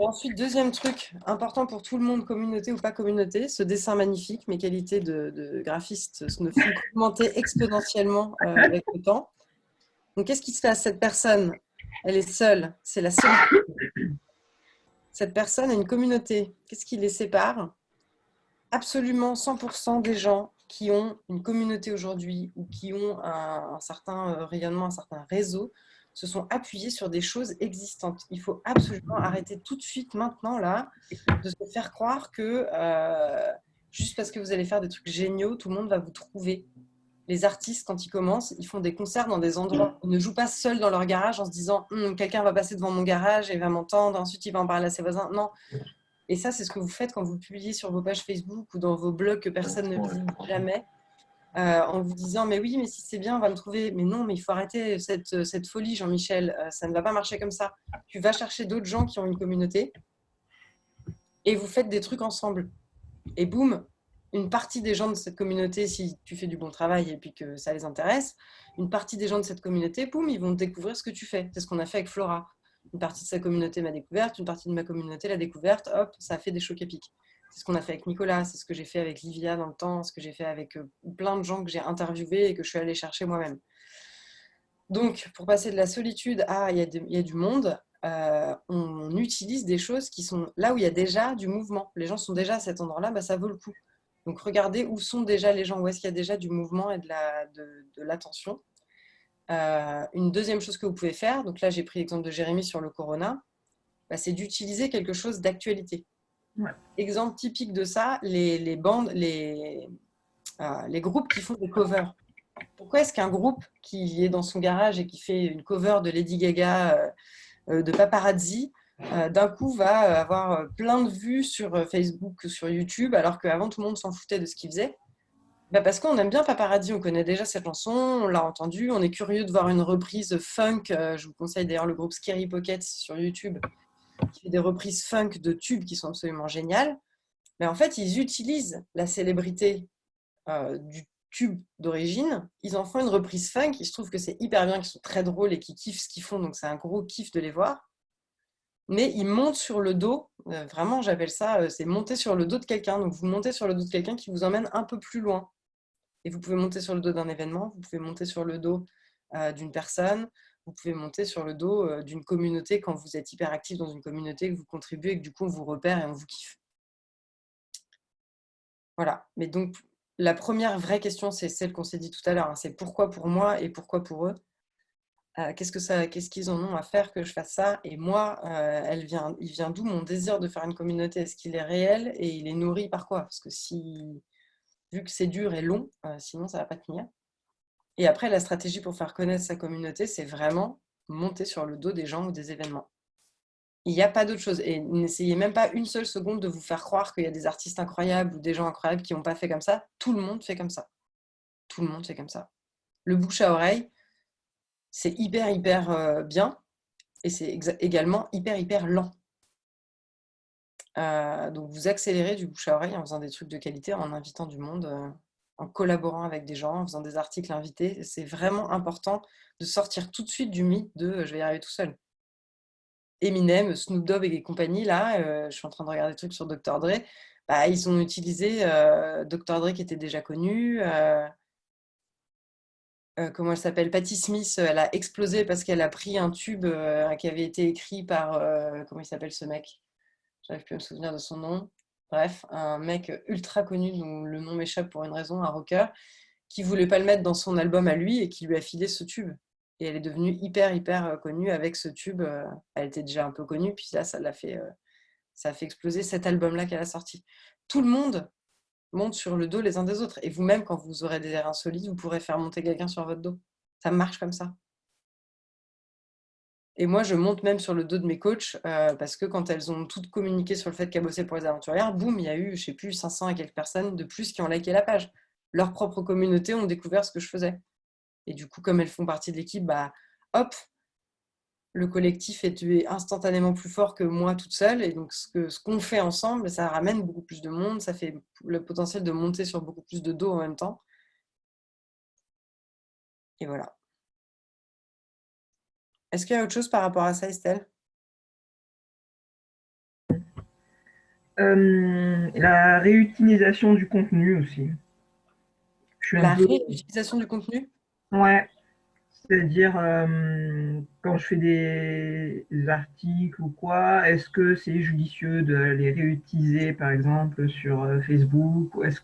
Et ensuite, deuxième truc, important pour tout le monde, communauté ou pas communauté, ce dessin magnifique, mes qualités de graphiste ne font qu'augmenter exponentiellement avec le temps. Donc, qu'est-ce qui se passe? Cette personne, elle est seule, c'est la solitude. Cette personne a une communauté. Qu'est-ce qui les sépare? Absolument 100% des gens qui ont une communauté aujourd'hui ou qui ont un certain rayonnement, un certain réseau, se sont appuyés sur des choses existantes. Il faut absolument arrêter tout de suite, maintenant, là, de se faire croire que juste parce que vous allez faire des trucs géniaux, tout le monde va vous trouver. Les artistes, quand ils commencent, ils font des concerts dans des endroits. Ils ne jouent pas seuls dans leur garage en se disant quelqu'un va passer devant mon garage et va m'entendre, ensuite il va en parler à ses voisins. Non. Et ça, c'est ce que vous faites quand vous publiez sur vos pages Facebook ou dans vos blogs que personne ne visite jamais, en vous disant mais oui, mais si c'est bien, on va me trouver. Mais non, mais il faut arrêter cette folie, Jean-Michel. Ça ne va pas marcher comme ça. Tu vas chercher d'autres gens qui ont une communauté et vous faites des trucs ensemble. Et boum, une partie des gens de cette communauté, si tu fais du bon travail et puis que ça les intéresse, une partie des gens de cette communauté, boum, ils vont découvrir ce que tu fais. C'est ce qu'on a fait avec Flora. Une partie de sa communauté m'a découverte, une partie de ma communauté l'a découverte, hop, ça a fait des chocs épiques. C'est ce qu'on a fait avec Nicolas, c'est ce que j'ai fait avec Livia dans le temps, ce que j'ai fait avec plein de gens que j'ai interviewés et que je suis allée chercher moi-même. Donc, pour passer de la solitude à il y a du monde, on utilise des choses qui sont là où il y a déjà du mouvement. Les gens sont déjà à cet endroit-là, bah, ça vaut le coup. Donc, regardez où sont déjà les gens, où est-ce qu'il y a déjà du mouvement et de l'attention. Une deuxième chose que vous pouvez faire, donc là j'ai pris l'exemple de Jérémy sur le corona, bah, c'est d'utiliser quelque chose d'actualité. Ouais. Exemple typique de ça, les bandes, les groupes qui font des covers. Pourquoi est-ce qu'un groupe qui est dans son garage et qui fait une cover de Lady Gaga, de Paparazzi, d'un coup va avoir plein de vues sur Facebook, sur YouTube, alors qu'avant tout le monde s'en foutait de ce qu'il faisait? Bah parce qu'on aime bien Paparazzi, on connaît déjà cette chanson, on l'a entendue, on est curieux de voir une reprise funk. Je vous conseille d'ailleurs le groupe Scary Pockets sur YouTube, qui fait des reprises funk de tubes qui sont absolument géniales. Mais en fait, ils utilisent la célébrité du tube d'origine, ils en font une reprise funk, il se trouve que c'est hyper bien, qu'ils sont très drôles et qu'ils kiffent ce qu'ils font, donc c'est un gros kiff de les voir. Mais ils montent sur le dos, vraiment j'appelle ça, c'est monter sur le dos de quelqu'un. Donc vous montez sur le dos de quelqu'un qui vous emmène un peu plus loin. Et vous pouvez monter sur le dos d'un événement, vous pouvez monter sur le dos d'une personne, vous pouvez monter sur le dos d'une communauté quand vous êtes hyper actif dans une communauté, que vous contribuez et que du coup on vous repère et on vous kiffe. Voilà. Mais donc la première vraie question, c'est celle qu'on s'est dit tout à l'heure, hein, c'est pourquoi pour moi et pourquoi pour eux. Qu'est-ce qu'ils en ont à faire que je fasse ça? Et moi, il vient d'où mon désir de faire une communauté? Est-ce qu'il est réel et il est nourri par quoi? Parce que vu que c'est dur et long, sinon ça ne va pas tenir. Et après, la stratégie pour faire connaître sa communauté, c'est vraiment monter sur le dos des gens ou des événements. Il n'y a pas d'autre chose. Et n'essayez même pas une seule seconde de vous faire croire qu'il y a des artistes incroyables ou des gens incroyables qui n'ont pas fait comme ça. Tout le monde fait comme ça. Tout le monde fait comme ça. Le bouche à oreille, c'est hyper bien et c'est également hyper lent. Donc vous accélérez du bouche à oreille en faisant des trucs de qualité, en invitant du monde, en collaborant avec des gens, en faisant des articles invités. C'est vraiment important de sortir tout de suite du mythe de je vais y arriver tout seul. Eminem, Snoop Dogg et compagnie, là, je suis en train de regarder des trucs sur Dr. Dre, bah, ils ont utilisé Dr. Dre qui était déjà connu. Comment elle s'appelle? Patti Smith, elle a explosé parce qu'elle a pris un tube qui avait été écrit par, comment il s'appelle ce mec? J'arrive plus à me souvenir de son nom. Bref, un mec ultra connu dont le nom m'échappe pour une raison, un rocker, qui voulait pas le mettre dans son album à lui et qui lui a filé ce tube. Et elle est devenue hyper connue avec ce tube. Elle était déjà un peu connue, puis là, ça a fait exploser cet album-là qu'elle a sorti. Tout le monde monte sur le dos les uns des autres. Et vous-même, quand vous aurez des airs insolites, vous pourrez faire monter quelqu'un sur votre dos. Ça marche comme ça. Et moi, je monte même sur le dos de mes coachs parce que quand elles ont toutes communiqué sur le fait qu'elles bossaient pour les aventurières, boum, il y a eu, je sais plus, 500 et quelques personnes de plus qui ont liké la page. Leur propre communauté ont découvert ce que je faisais. Et du coup, comme elles font partie de l'équipe, bah, hop, le collectif est instantanément plus fort que moi toute seule. Et donc, ce qu'on fait ensemble, ça ramène beaucoup plus de monde, ça fait le potentiel de monter sur beaucoup plus de dos en même temps. Et voilà. Est-ce qu'il y a autre chose par rapport à ça, Estelle? La réutilisation du contenu aussi. Je suis un La peu... réutilisation du contenu? Ouais, c'est-à-dire quand je fais des articles ou quoi, est-ce que c'est judicieux de les réutiliser par exemple sur Facebook ou est-ce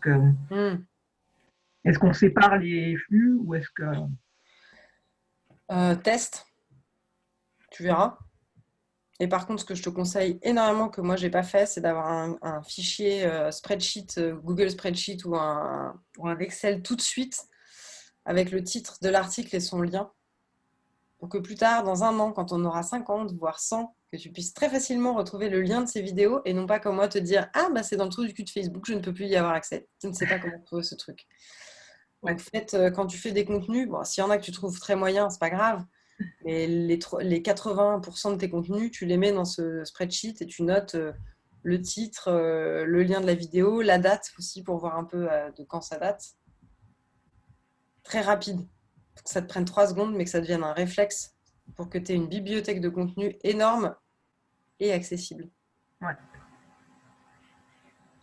qu'on sépare les flux ou est-ce que... Test, tu verras. Et par contre, ce que je te conseille énormément, que moi, j'ai pas fait, c'est d'avoir un fichier spreadsheet, Google Spreadsheet ou un Excel tout de suite avec le titre de l'article et son lien. Pour que plus tard, dans un an, quand on aura 50, voire 100, que tu puisses très facilement retrouver le lien de ces vidéos et non pas comme moi te dire « Ah, bah, c'est dans le trou du cul de Facebook, je ne peux plus y avoir accès. Je ne sais pas comment trouver ce truc. » Donc, quand tu fais des contenus, bon, s'il y en a que tu trouves très moyens, c'est pas grave. Mais les 80% de tes contenus, tu les mets dans ce spreadsheet et tu notes le titre, le lien de la vidéo, la date aussi pour voir un peu de quand ça date. Très rapide. Faut que ça te prenne 3 secondes, mais que ça devienne un réflexe pour que tu aies une bibliothèque de contenu énorme et accessible. Ouais.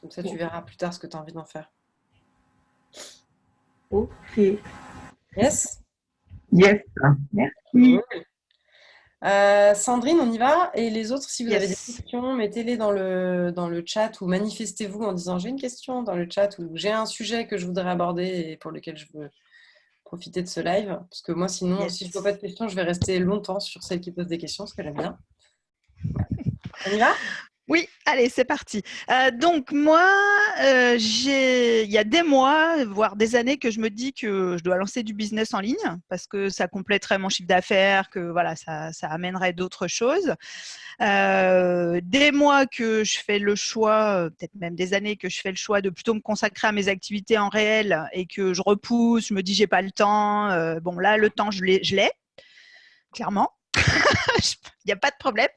Comme ça, tu verras plus tard ce que tu as envie d'en faire. Ok. Yes? Yes. Merci. Sandrine, on y va. Et les autres, si vous avez des Yes. questions, mettez-les dans le chat ou manifestez-vous en disant j'ai une question dans le chat ou j'ai un sujet que je voudrais aborder et pour lequel je veux profiter de ce live. Parce que moi, sinon, Yes. si je ne vois pas de questions, je vais rester longtemps sur celles qui posent des questions, ce qu'elle aime bien. On y va? Oui, allez, c'est parti. Donc moi, il y a des mois, voire des années que je me dis que je dois lancer du business en ligne parce que ça compléterait mon chiffre d'affaires, que voilà, ça amènerait d'autres choses. Des mois que je fais le choix, peut-être même des années que je fais le choix de plutôt me consacrer à mes activités en réel et que je repousse, je me dis j'ai pas le temps. Bon là, le temps, je l'ai, clairement. Il n'y a pas de problème.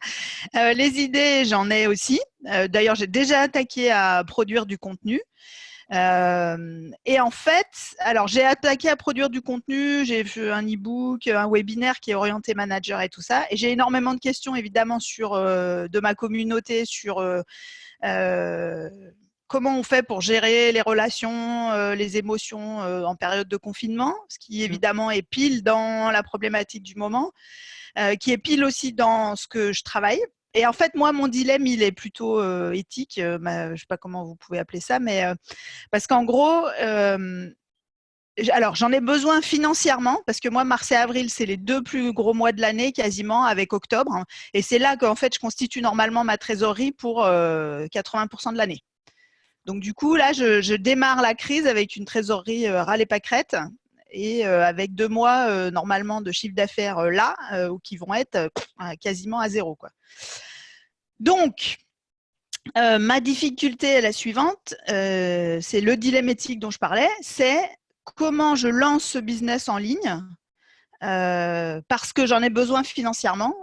Les idées, j'en ai aussi. D'ailleurs, j'ai déjà attaqué à produire du contenu. Et en fait, alors j'ai attaqué à produire du contenu, j'ai fait un e-book, un webinaire qui est orienté manager et tout ça. Et j'ai énormément de questions évidemment de ma communauté sur comment on fait pour gérer les relations, les émotions en période de confinement, ce qui évidemment est pile dans la problématique du moment. Qui est pile aussi dans ce que je travaille. Et en fait, moi, mon dilemme, il est plutôt éthique. Je ne sais pas comment vous pouvez appeler ça, mais parce qu'en gros, alors j'en ai besoin financièrement parce que moi, mars et avril, c'est les 2 plus gros mois de l'année quasiment avec octobre. Et c'est là qu'en fait, je constitue normalement ma trésorerie pour 80% de l'année. Donc du coup, là, je démarre la crise avec une trésorerie ras les pâquerettes et avec 2 mois normalement de chiffre d'affaires là, qui vont être quasiment à zéro, quoi. Donc, ma difficulté est la suivante, c'est le dilemme éthique dont je parlais, c'est comment je lance ce business en ligne parce que j'en ai besoin financièrement.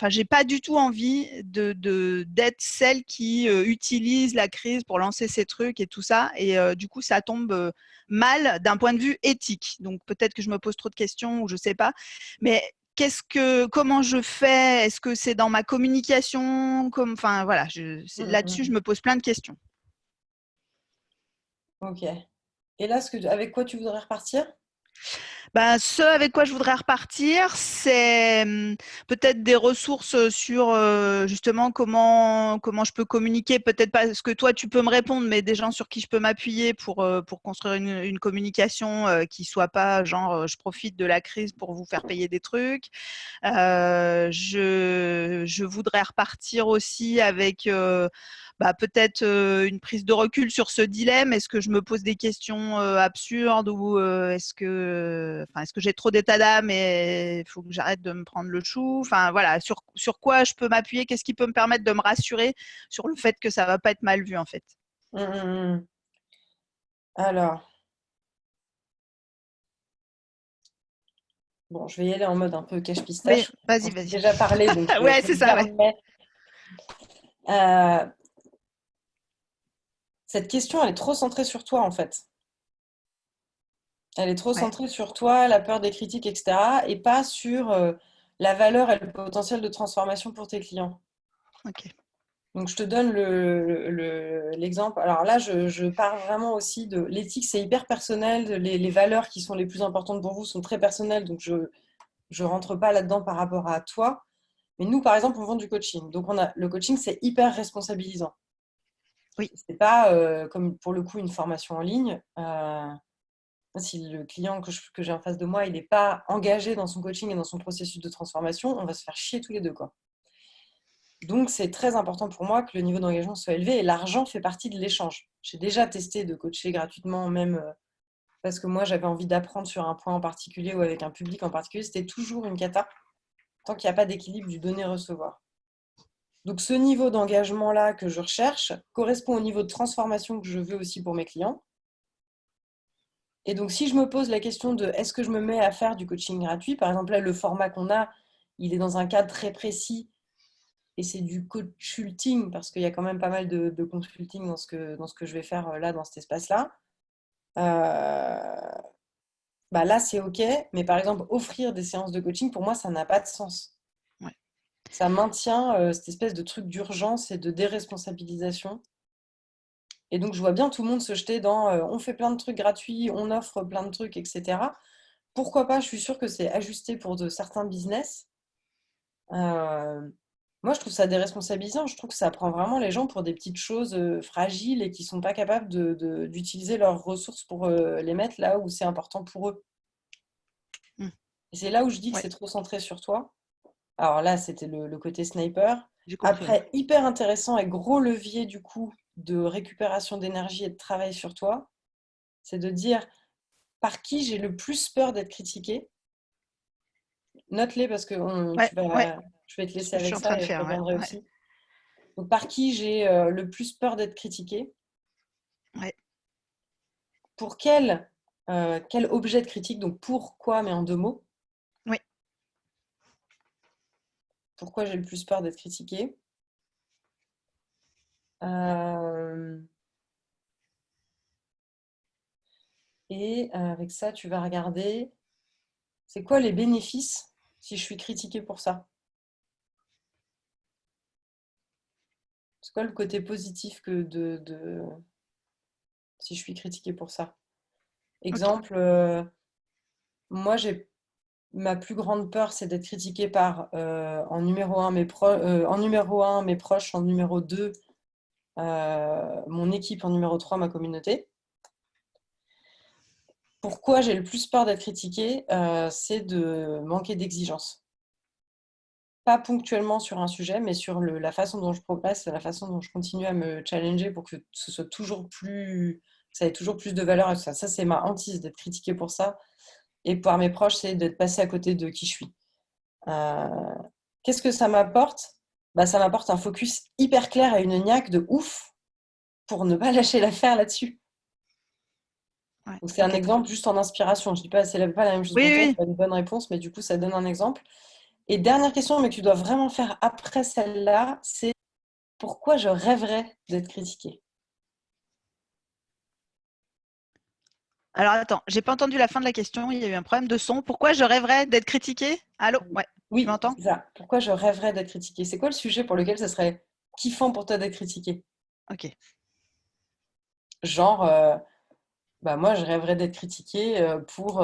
J'ai pas du tout envie d'être celle qui utilise la crise pour lancer ses trucs et tout ça. Et du coup, ça tombe mal d'un point de vue éthique. Donc peut-être que je me pose trop de questions ou je sais pas. Mais comment je fais? Est-ce que c'est dans ma communication? Enfin voilà, là-dessus, je me pose plein de questions. Ok. Et là, avec quoi tu voudrais repartir? Ce avec quoi je voudrais repartir, c'est peut-être des ressources sur justement comment je peux communiquer, peut-être pas ce que toi tu peux me répondre, mais des gens sur qui je peux m'appuyer pour construire une communication qui soit pas genre je profite de la crise pour vous faire payer des trucs. Je voudrais repartir aussi avec peut-être une prise de recul sur ce dilemme. Est-ce que je me pose des questions absurdes ou est-ce que j'ai trop d'état d'âme et il faut que j'arrête de me prendre le chou? Enfin voilà, sur quoi je peux m'appuyer? Qu'est-ce qui peut me permettre de me rassurer sur le fait que ça va pas être mal vu en fait? Alors, Bon, je vais y aller en mode un peu cache Oui, pistache. On vas-y, s'est vas-y. déjà parlé, donc Ouais, je c'est me ça, ouais. permets. Euh, Cette question, elle est trop centrée sur toi, en fait. Elle est trop Ouais, centrée sur toi, la peur des critiques, etc. et pas sur la valeur et le potentiel de transformation pour tes clients. ok. Donc, je te donne l'exemple. Alors là, je pars vraiment aussi de l'éthique, c'est hyper personnel. Les valeurs qui sont les plus importantes pour vous sont très personnelles. Donc, je ne rentre pas là-dedans par rapport à toi. Mais nous, par exemple, on vend du coaching. Donc, le coaching, c'est hyper responsabilisant. Oui, C'est pas comme pour le coup une formation en ligne. Si le client que j'ai en face de moi, il n'est pas engagé dans son coaching et dans son processus de transformation, on va se faire chier tous les deux, quoi. Donc, c'est très important pour moi que le niveau d'engagement soit élevé et l'argent fait partie de l'échange. J'ai déjà testé de coacher gratuitement, même parce que moi, j'avais envie d'apprendre sur un point en particulier ou avec un public en particulier. C'était toujours une cata tant qu'il n'y a pas d'équilibre du donner-recevoir. Donc, ce niveau d'engagement-là que je recherche correspond au niveau de transformation que je veux aussi pour mes clients. Et donc, si je me pose la question de est-ce que je me mets à faire du coaching gratuit, par exemple, là, le format qu'on a, il est dans un cadre très précis et c'est du consulting parce qu'il y a quand même pas mal de consulting dans ce que je vais faire là, dans cet espace-là. Bah là, c'est OK. Mais par exemple, offrir des séances de coaching, pour moi, ça n'a pas de sens. ouais. Ça maintient cette espèce de truc d'urgence et de déresponsabilisation. Et donc, je vois bien tout le monde se jeter dans on fait plein de trucs gratuits, on offre plein de trucs, etc. Pourquoi pas? Je suis sûre que c'est ajusté pour certains business. Moi, je trouve ça déresponsabilisant. Je trouve que ça prend vraiment les gens pour des petites choses fragiles et qui ne sont pas capables d'utiliser leurs ressources pour les mettre là où c'est important pour eux. Mm. Et c'est là où je dis que Ouais, c'est trop centré sur toi. Alors là, c'était le côté sniper. j'ai compris. Ouais. Après, hyper intéressant et gros levier du coup de récupération d'énergie et de travail sur toi, c'est de dire par qui j'ai le plus peur d'être critiqué. Note-les parce que Ouais, ouais. je vais te Ce laisser que je suis avec en train ça de et je faire. Ouais, reviendrai ouais, aussi. Donc, par qui j'ai le plus peur d'être critiqué? ouais. Pour quel objet de critique? Donc, pourquoi, mais en 2 mots. Oui. Pourquoi j'ai le plus peur d'être critiqué? Euh, et avec ça, tu vas regarder, c'est quoi les bénéfices si je suis critiquée pour ça? C'est quoi le côté positif si je suis critiquée pour ça? Ok. Exemple, moi, ma plus grande peur, c'est d'être critiquée par, en numéro un, mes proches, en numéro 2, mon équipe, en numéro 3, ma communauté. Pourquoi j'ai le plus peur d'être critiquée? C'est de manquer d'exigence. Pas ponctuellement sur un sujet, mais sur la façon dont je progresse, la façon dont je continue à me challenger pour que ce soit ça ait toujours plus de valeur. Et tout ça, c'est ma hantise d'être critiquée pour ça. Et par mes proches, c'est d'être passée à côté de qui je suis. Euh, Qu'est-ce que ça m'apporte? Bah, ça m'apporte un focus hyper clair et une niaque de ouf pour ne pas lâcher l'affaire là-dessus. Ouais, Donc, c'est un ok. exemple juste en inspiration. Je dis pas, c'est pas la même chose Oui, pour toi, c'est oui. pas une bonne réponse, mais du coup, ça donne un exemple. Et dernière question, mais que tu dois vraiment faire après celle-là, c'est pourquoi je rêverais d'être critiquée? Alors attends, j'ai pas entendu la fin de la question. Il y a eu un problème de son. Pourquoi je rêverais d'être critiquée? Allô? Ouais. Tu Oui, m'entends? c'est ça. Pourquoi je rêverais d'être critiquée? C'est quoi le sujet pour lequel ça serait kiffant pour toi d'être critiquée? Ok. Genre, bah moi, je rêverais d'être critiquée pour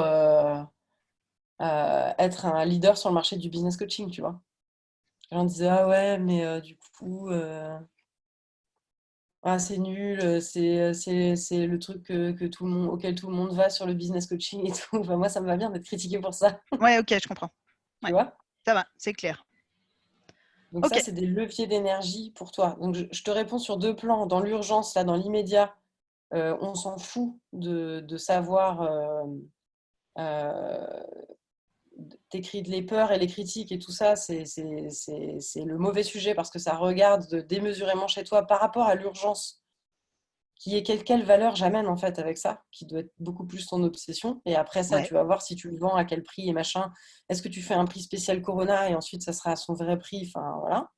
être un leader sur le marché du business coaching, tu vois. Les gens disaient, ah ouais, mais du coup, ah, c'est nul, c'est le truc auquel tout le monde va sur le business coaching et tout. Enfin, moi, ça me va bien d'être critiquée pour ça, Ouais, ok, je comprends. tu Ouais, vois. ça va, c'est clair. Donc Ok. ça, c'est des leviers d'énergie pour toi. Donc je te réponds sur 2 plans. Dans l'urgence, là, dans l'immédiat, on s'en fout de savoir euh, t'écris les peurs et les critiques et tout ça, c'est le mauvais sujet parce que ça regarde démesurément chez toi par rapport à l'urgence quelle valeur j'amène en fait avec ça, qui doit être beaucoup plus ton obsession. Et après ça, Ouais. tu vas voir si tu le vends, à quel prix et machin. Est-ce que tu fais un prix spécial Corona et ensuite ça sera à son vrai prix, enfin voilà.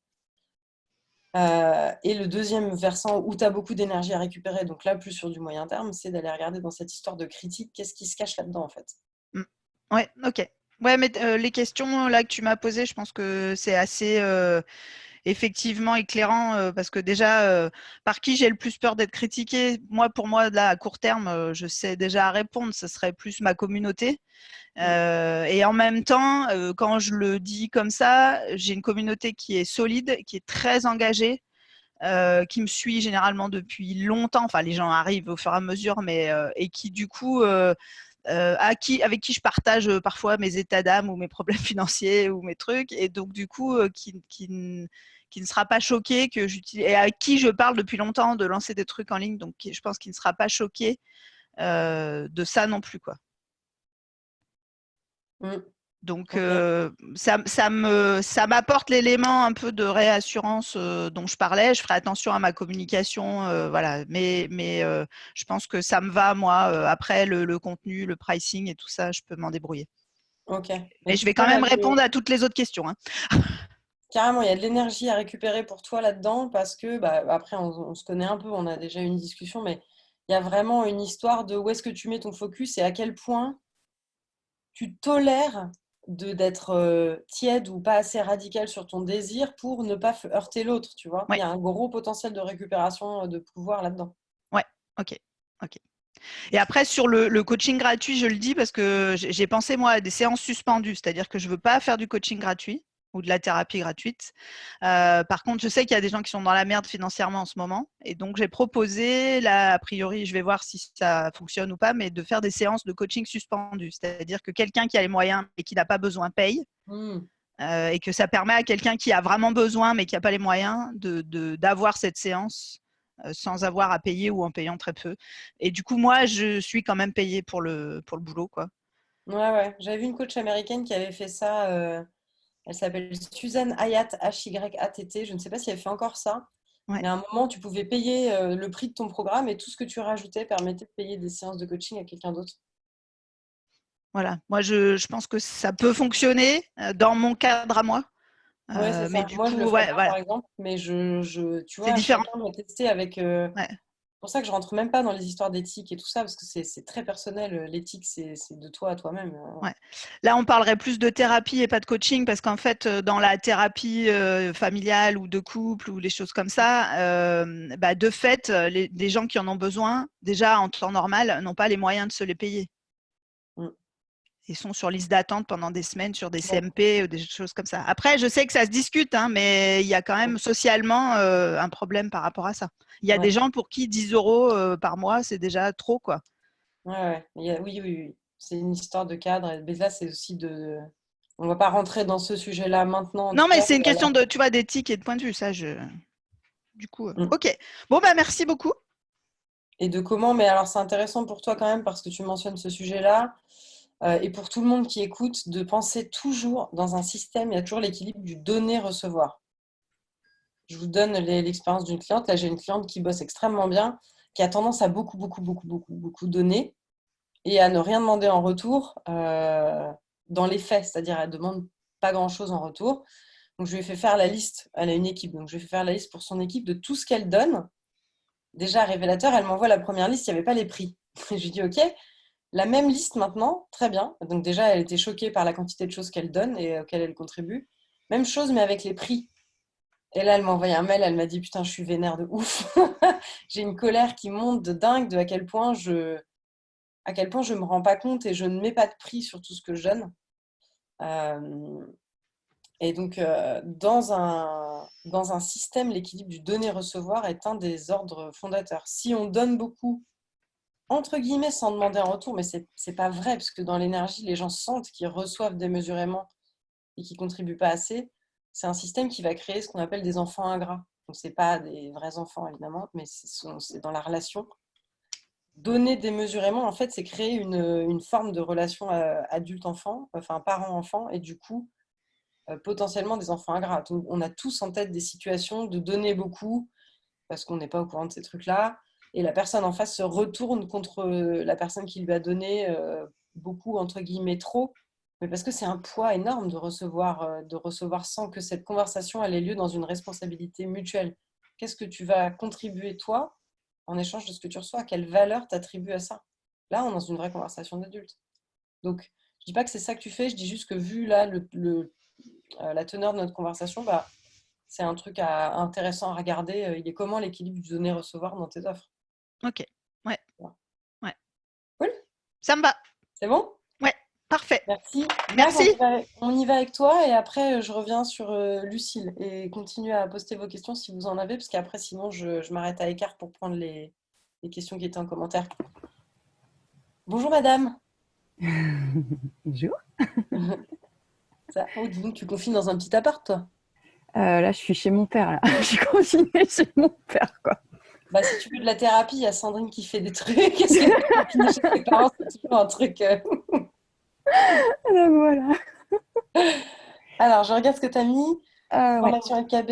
Et le deuxième versant où tu as beaucoup d'énergie à récupérer, donc là plus sur du moyen terme, c'est d'aller regarder dans cette histoire de critique, qu'est-ce qui se cache là-dedans en fait. Ouais, ok. Ouais, mais les questions là que tu m'as posées, je pense que c'est assez effectivement éclairant parce que déjà, par qui j'ai le plus peur d'être critiquée? Moi, pour moi, là, à court terme, je sais déjà répondre. Ce serait plus ma communauté. Et en même temps, quand je le dis comme ça, j'ai une communauté qui est solide, qui est très engagée, qui me suit généralement depuis longtemps. Enfin, les gens arrivent au fur et à mesure, mais et qui du coup, avec qui je partage parfois mes états d'âme ou mes problèmes financiers ou mes trucs, et donc du coup, qui ne sera pas choqué que j'utilise, et à qui je parle depuis longtemps de lancer des trucs en ligne, donc je pense qu'il ne sera pas choqué de ça non plus, quoi. Donc, Ok. ça m'apporte l'élément un peu de réassurance dont je parlais. Je ferai attention à ma communication, voilà. Mais je pense que ça me va, moi. Après, le contenu, le pricing et tout ça, je peux m'en débrouiller. Ok. Mais Et je tu vais quand peux même répondre à toutes les autres questions, hein. carrément, il y a de l'énergie à récupérer pour toi là-dedans parce que, bah, après, on se connaît un peu, on a déjà eu une discussion, mais il y a vraiment une histoire de où est-ce que tu mets ton focus et à quel point tu tolères d'être tiède ou pas assez radical sur ton désir pour ne pas heurter l'autre, tu vois. Il Ouais, y a un gros potentiel de récupération de pouvoir là-dedans. ouais, ok, ok. Et après, sur le coaching gratuit, je le dis parce que j'ai pensé, moi, à des séances suspendues. C'est-à-dire que je ne veux pas faire du coaching gratuit ou de la thérapie gratuite. Par contre, je sais qu'il y a des gens qui sont dans la merde financièrement en ce moment. Et donc, j'ai proposé, là, a priori, je vais voir si ça fonctionne ou pas, mais de faire des séances de coaching suspendues. C'est-à-dire que quelqu'un qui a les moyens et qui n'a pas besoin paye. Mmh. Et que ça permet à quelqu'un qui a vraiment besoin mais qui n'a pas les moyens d'avoir cette séance sans avoir à payer ou en payant très peu. Et du coup, moi, je suis quand même payée pour le boulot, quoi. Ouais, ouais. J'avais vu une coach américaine qui avait fait ça. Elle s'appelle Suzanne Hayat, Hyat. Je ne sais pas si elle fait encore ça. Ouais. Mais à un moment, tu pouvais payer le prix de ton programme et tout ce que tu rajoutais permettait de payer des séances de coaching à quelqu'un d'autre. Voilà. Moi, je pense que ça peut fonctionner dans mon cadre à moi. Ouais, c'est Mais ça. du Moi, je le coup, ferais ouais, pas, par voilà. exemple, mais tu C'est vois, différent. chacun doit tester avec. Ouais. C'est pour ça que je rentre même pas dans les histoires d'éthique et tout ça, parce que c'est très personnel. L'éthique, c'est de toi à toi-même. Ouais. Là, on parlerait plus de thérapie et pas de coaching parce qu'en fait, dans la thérapie familiale ou de couple ou les choses comme ça, bah, de fait, les gens qui en ont besoin, déjà en temps normal, n'ont pas les moyens de se les payer. Mm. Ils sont sur liste d'attente pendant des semaines sur des Ouais. CMP ou des choses comme ça. Après, je sais que ça se discute, hein, mais il y a quand même socialement un problème par rapport à ça. Il y a des Ouais. gens pour qui 10 euros par mois, c'est déjà trop, quoi. Ouais, ouais. Oui, oui, oui. C'est une histoire de cadre. Mais là, c'est aussi de. On va pas rentrer dans ce sujet-là maintenant, en Non, tout mais cas. c'est une Mais question de, tu vois, d'éthique et de point de vue. Ça, du coup, mm. ok. Bon, bah, merci beaucoup. Et de comment. Mais alors, c'est intéressant pour toi quand même, parce que tu mentionnes ce sujet-là. Et pour tout le monde qui écoute, de penser toujours dans un système, il y a toujours l'équilibre du donner-recevoir. Je vous donne l'expérience d'une cliente. Là, j'ai une cliente qui bosse extrêmement bien, qui a tendance à beaucoup, beaucoup, beaucoup, beaucoup, beaucoup donner et à ne rien demander en retour dans les faits. C'est-à-dire, elle ne demande pas grand-chose en retour. Donc, je lui ai fait faire la liste. Elle a une équipe, donc je lui ai fait faire la liste pour son équipe de tout ce qu'elle donne. Déjà, révélateur, elle m'envoie la première liste, il n'y avait pas les prix. Je lui dis, OK, la même liste maintenant, très bien. Donc déjà, elle était choquée par la quantité de choses qu'elle donne et auxquelles elle contribue. Même chose, mais avec les prix. Et là, elle m'a envoyé un mail, elle m'a dit, putain, je suis vénère de ouf. J'ai une colère qui monte de dingue de à quel point je me rends pas compte et je ne mets pas de prix sur tout ce que je donne. Euh, et donc, dans un système, l'équilibre du donner-recevoir est un des ordres fondateurs. Si on donne beaucoup, entre guillemets, sans demander en retour, mais c'est pas vrai, parce que dans l'énergie, les gens sentent qu'ils reçoivent démesurément et qu'ils contribuent pas assez. C'est un système qui va créer ce qu'on appelle des enfants ingrats. Donc, c'est pas des vrais enfants, évidemment, mais c'est dans la relation. Donner démesurément, en fait, c'est créer une forme de relation adulte-enfant, enfin parent-enfant, et du coup, potentiellement des enfants ingrats. Donc, on a tous en tête des situations de donner beaucoup, parce qu'on n'est pas au courant de ces trucs-là, et la personne en face se retourne contre la personne qui lui a donné beaucoup, entre guillemets, trop, mais parce que c'est un poids énorme de recevoir sans que cette conversation elle ait lieu dans une responsabilité mutuelle. Qu'est-ce que tu vas contribuer, toi, en échange de ce que tu reçois? Quelle valeur t'attribues à ça? Là, on est dans une vraie conversation d'adulte. Donc, je dis pas que c'est ça que tu fais, je dis juste que vu là la teneur de notre conversation, bah, c'est un truc intéressant à regarder. Il est comment l'équilibre du donner-recevoir dans tes offres? Ok, ouais, Voilà. ouais. Cool, Ça me va. c'est bon? Ouais, parfait. Merci. Mag, Merci. on y va avec toi et après je reviens sur Lucille et continuez à poster vos questions si vous en avez, parce qu'après sinon je m'arrête à écart pour prendre les questions qui étaient en commentaire. Bonjour madame. Bonjour. Oh, dis donc, tu confines dans un petit appart, toi? Là, je suis chez mon père. Là. Je suis confinée chez mon père, quoi. Bah, si tu veux de la thérapie, il y a Sandrine qui fait des trucs. Qu'est-ce que confiner chez tes parents, c'est toujours un truc. Donc, voilà. Alors, je regarde ce que tu as mis. Ouais. Formation LKB.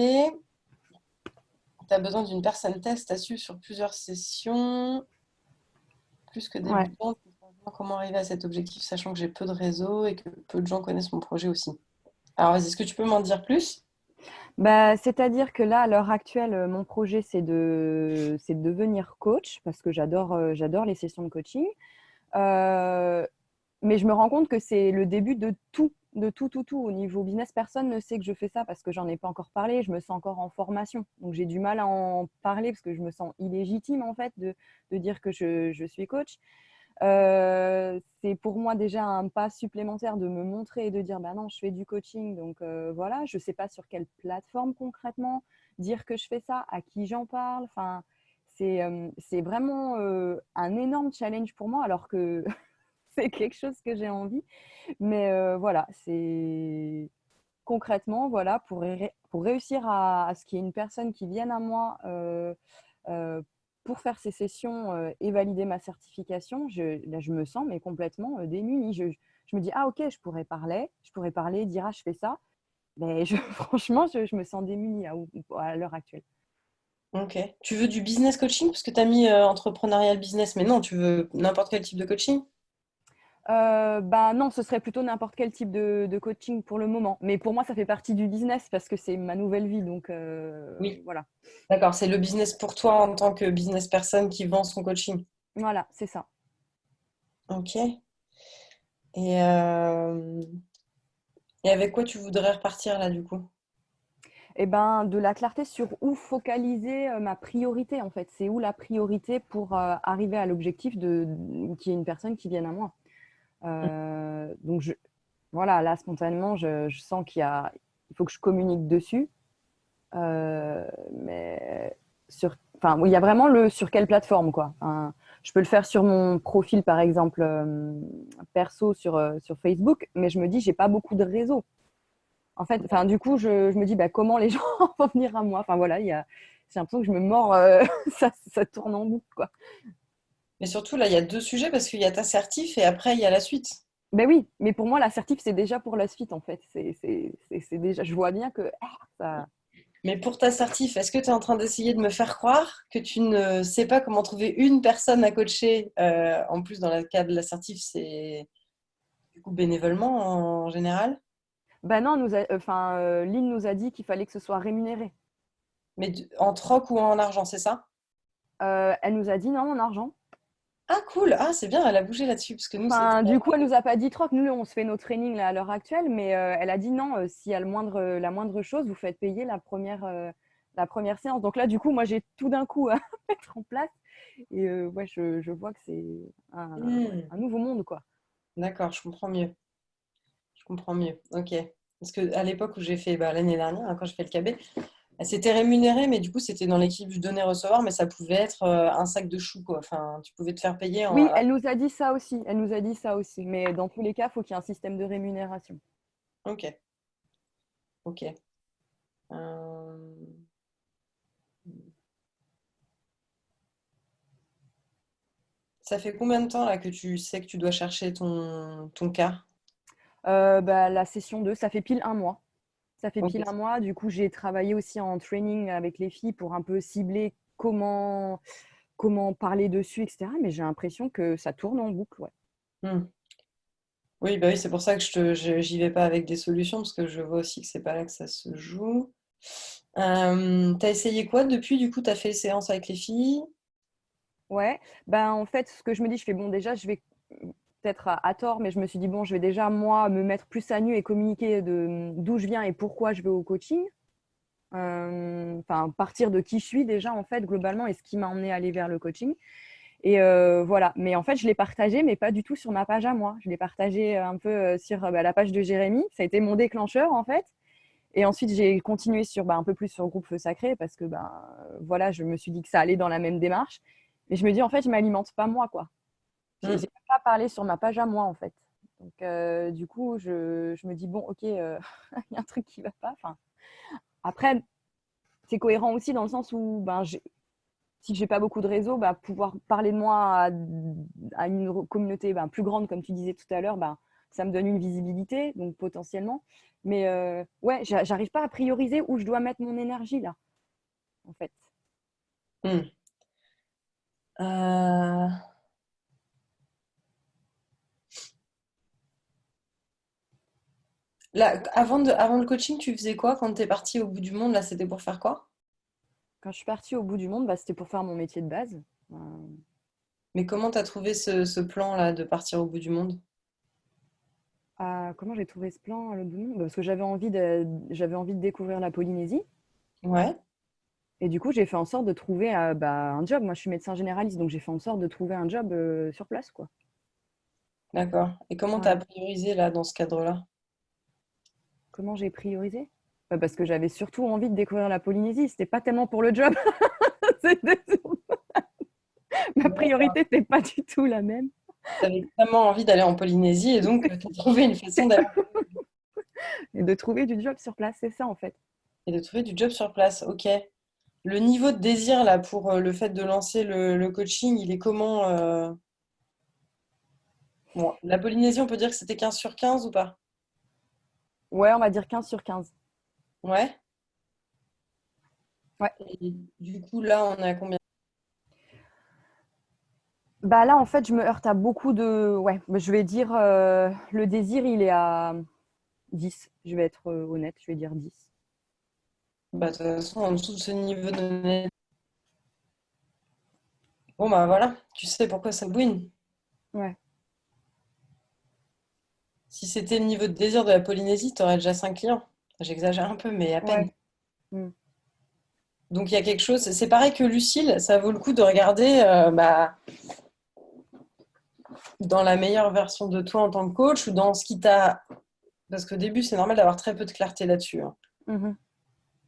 Tu as besoin d'une personne test à suivre sur plusieurs sessions. Plus que Ouais. débutante. Comment arriver à cet objectif, sachant que j'ai peu de réseau et que peu de gens connaissent mon projet aussi. Alors, vas-y, est-ce que tu peux m'en dire plus? Bah, c'est-à-dire que là, à l'heure actuelle, mon projet, c'est de devenir coach parce que j'adore les sessions de coaching. Mais je me rends compte que c'est le début de tout. Au niveau business, personne ne sait que je fais ça parce que j'en ai pas encore parlé. Je me sens encore en formation. Donc, j'ai du mal à en parler parce que je me sens illégitime, en fait, de dire que je suis coach. C'est pour moi déjà un pas supplémentaire de me montrer et de dire bah non, je fais du coaching, donc voilà, je ne sais pas sur quelle plateforme concrètement dire que je fais ça, à qui j'en parle. Enfin, c'est vraiment un énorme challenge pour moi, alors que c'est quelque chose que j'ai envie. Mais voilà, c'est concrètement, voilà, pour réussir à ce qu'il y ait une personne qui vienne à moi euh, pour faire ces sessions et valider ma certification, là, je me sens mais complètement démunie. Je me dis, ah ok, je pourrais parler, dire, ah je fais ça. Mais franchement, je me sens démunie à l'heure actuelle. Ok. Tu veux du business coaching? Parce que tu as mis entrepreneurial business, mais non, tu veux n'importe quel type de coaching? Bah non, ce serait plutôt n'importe quel type de coaching pour le moment. Mais pour moi, ça fait partie du business parce que c'est ma nouvelle vie. Donc Oui. voilà. D'accord, c'est le business pour toi en tant que business person qui vend son coaching. Voilà, c'est ça. Ok. Et, euh, et avec quoi tu voudrais repartir là du coup? Eh ben, de la clarté sur où focaliser ma priorité, en fait. C'est où la priorité pour arriver à l'objectif qu'il y ait une personne qui vienne à moi. Donc, voilà, là, spontanément, je sens il faut que je communique dessus. Mais enfin, il y a vraiment sur quelle plateforme, quoi. Enfin, je peux le faire sur mon profil, par exemple, perso sur Facebook, mais je me dis, j'ai pas beaucoup de réseaux. En fait, enfin, du coup, je me dis, bah, comment les gens vont venir à moi? Enfin, voilà, j'ai l'impression que je me mords, ça tourne en boucle, quoi. Mais surtout là, il y a deux sujets parce qu'il y a ta certif et après il y a la suite. Ben oui, mais pour moi, l'assertif, c'est déjà pour la suite, en fait. C'est déjà, je vois bien que ça. Mais pour ta certif, est-ce que tu es en train d'essayer de me faire croire que tu ne sais pas comment trouver une personne à coacher? En plus, dans le cas de l'assertif, c'est du coup bénévolement en général. Ben non, Lynn nous a dit qu'il fallait que ce soit rémunéré. Mais en troc ou en argent, c'est ça? Elle nous a dit non, en argent. Ah cool, ah c'est bien, elle a bougé là-dessus parce que nous c'était. Enfin, du coup, elle nous a pas dit troc. Nous, on se fait nos trainings là, à l'heure actuelle, mais elle a dit non, s'il y a la moindre chose, vous faites payer la première séance. Donc là, du coup, moi, j'ai tout d'un coup à mettre en place. Et ouais, je vois que c'est un nouveau monde, quoi. D'accord, je comprends mieux. Je comprends mieux. Ok. Parce que à l'époque où j'ai fait l'année dernière, hein, quand j'ai fait le KB, c'était rémunéré, mais du coup c'était dans l'équipe du donner-recevoir, mais ça pouvait être un sac de choux, quoi. Enfin, tu pouvais te faire payer en. Oui, elle nous a dit ça aussi. Elle nous a dit ça aussi. Mais dans tous les cas, il faut qu'il y ait un système de rémunération. Ok. Ok. Euh, Ça fait combien de temps là que tu sais que tu dois chercher ton cas? Bah, la session 2, ça fait pile un mois. Ça fait Ok. pile un mois. Du coup, j'ai travaillé aussi en training avec les filles pour un peu cibler comment comment parler dessus, etc. Mais j'ai l'impression que ça tourne en boucle. Ouais. Hmm. Oui, bah oui, c'est pour ça que j'y vais pas avec des solutions, parce que je vois aussi que c'est pas là que ça se joue. T'as essayé quoi depuis? Du coup, t'as fait séance avec les filles? Ouais, ben en fait, ce que je me dis, je fais bon, déjà, je vais peut-être à tort, mais je me suis dit, bon, je vais déjà, moi, me mettre plus à nu et communiquer d'où je viens et pourquoi je vais au coaching. Enfin, partir de qui je suis déjà, en fait, globalement, et ce qui m'a emmené à aller vers le coaching. Et voilà. Mais en fait, je l'ai partagé, mais pas du tout sur ma page à moi. Je l'ai partagé un peu sur la page de Jérémy. Ça a été mon déclencheur, en fait. Et ensuite, j'ai continué sur un peu plus sur le groupe Feu Sacré parce que voilà, je me suis dit que ça allait dans la même démarche. Mais je me dis, en fait, je ne m'alimente pas moi, quoi. J'ai Hmm. même pas parlé sur ma page à moi, en fait. Donc, du coup, je me dis, bon, ok, il y a un truc qui ne va pas. Enfin, après, c'est cohérent aussi dans le sens où si je n'ai pas beaucoup de réseaux, pouvoir parler de moi à une communauté plus grande, comme tu disais tout à l'heure, ça me donne une visibilité, donc potentiellement. Mais ouais, j'arrive pas à prioriser où je dois mettre mon énergie, là, en fait. Hmm. Euh, Là, avant le coaching, tu faisais quoi quand tu es partie au bout du monde? Là, c'était pour faire quoi? Quand je suis partie au bout du monde, c'était pour faire mon métier de base. Euh, Mais comment tu as trouvé ce plan-là de partir au bout du monde? Comment j'ai trouvé ce plan à l'autre bout du monde? Parce que j'avais envie de découvrir la Polynésie. Ouais, Et du coup, j'ai fait en sorte de trouver un job. Moi, je suis médecin généraliste, donc j'ai fait en sorte de trouver un job sur place, quoi. d'accord. Et comment tu Ouais. as priorisé là dans ce cadre-là? Comment j'ai priorisé? Parce que j'avais surtout envie de découvrir la Polynésie. C'était pas tellement pour le job. C'était- Ma priorité n'était pas du tout la même. Tu avais extrêmement envie d'aller en Polynésie et donc tu as trouvé une façon d'aller Et de trouver du job sur place, c'est ça en fait. et de trouver du job sur place. Ok. Le niveau de désir là pour le fait de lancer le coaching, il est comment Bon, la Polynésie, on peut dire que c'était 15 sur 15 ou pas? Ouais, on va dire 15 sur 15. Ouais. Ouais. Et du coup, là, on est à combien? Là, en fait, je me heurte à beaucoup de. Ouais, je vais dire le désir, il est à 10. Je vais être honnête, je vais dire 10. Bah, de toute façon, en dessous de ce niveau de... Bon, bah voilà, tu sais pourquoi ça bouine. Ouais, Si c'était le niveau de désir de la Polynésie, tu aurais déjà 5 clients. J'exagère un peu, mais à peine. ouais. Mm. Donc, il y a quelque chose. C'est pareil que Lucille, ça vaut le coup de regarder dans la meilleure version de toi en tant que coach ou dans ce qui t'a. Parce qu'au début, c'est normal d'avoir très peu de clarté là-dessus, hein. Mhm.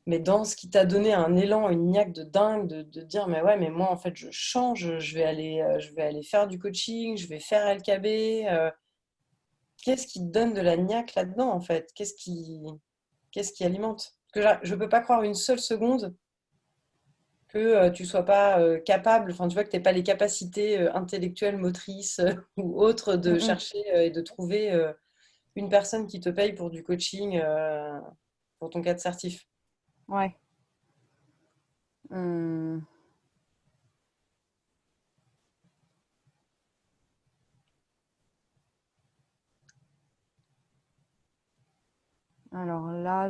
Mais dans ce qui t'a donné un élan, une niaque de dingue, de dire, mais ouais, mais moi, en fait, je change, je vais aller faire du coaching, je vais faire LKB. Qu'est-ce qui te donne de la niaque là-dedans, en fait? Qu'est-ce qui alimente? Parce que je ne peux pas croire une seule seconde que tu sois pas capable, enfin, tu vois, que tu n'aies pas les capacités intellectuelles, motrices ou autres de Mm, chercher et de trouver une personne qui te paye pour du coaching pour ton cas de certif. mm. Ouais. Mm. Alors là,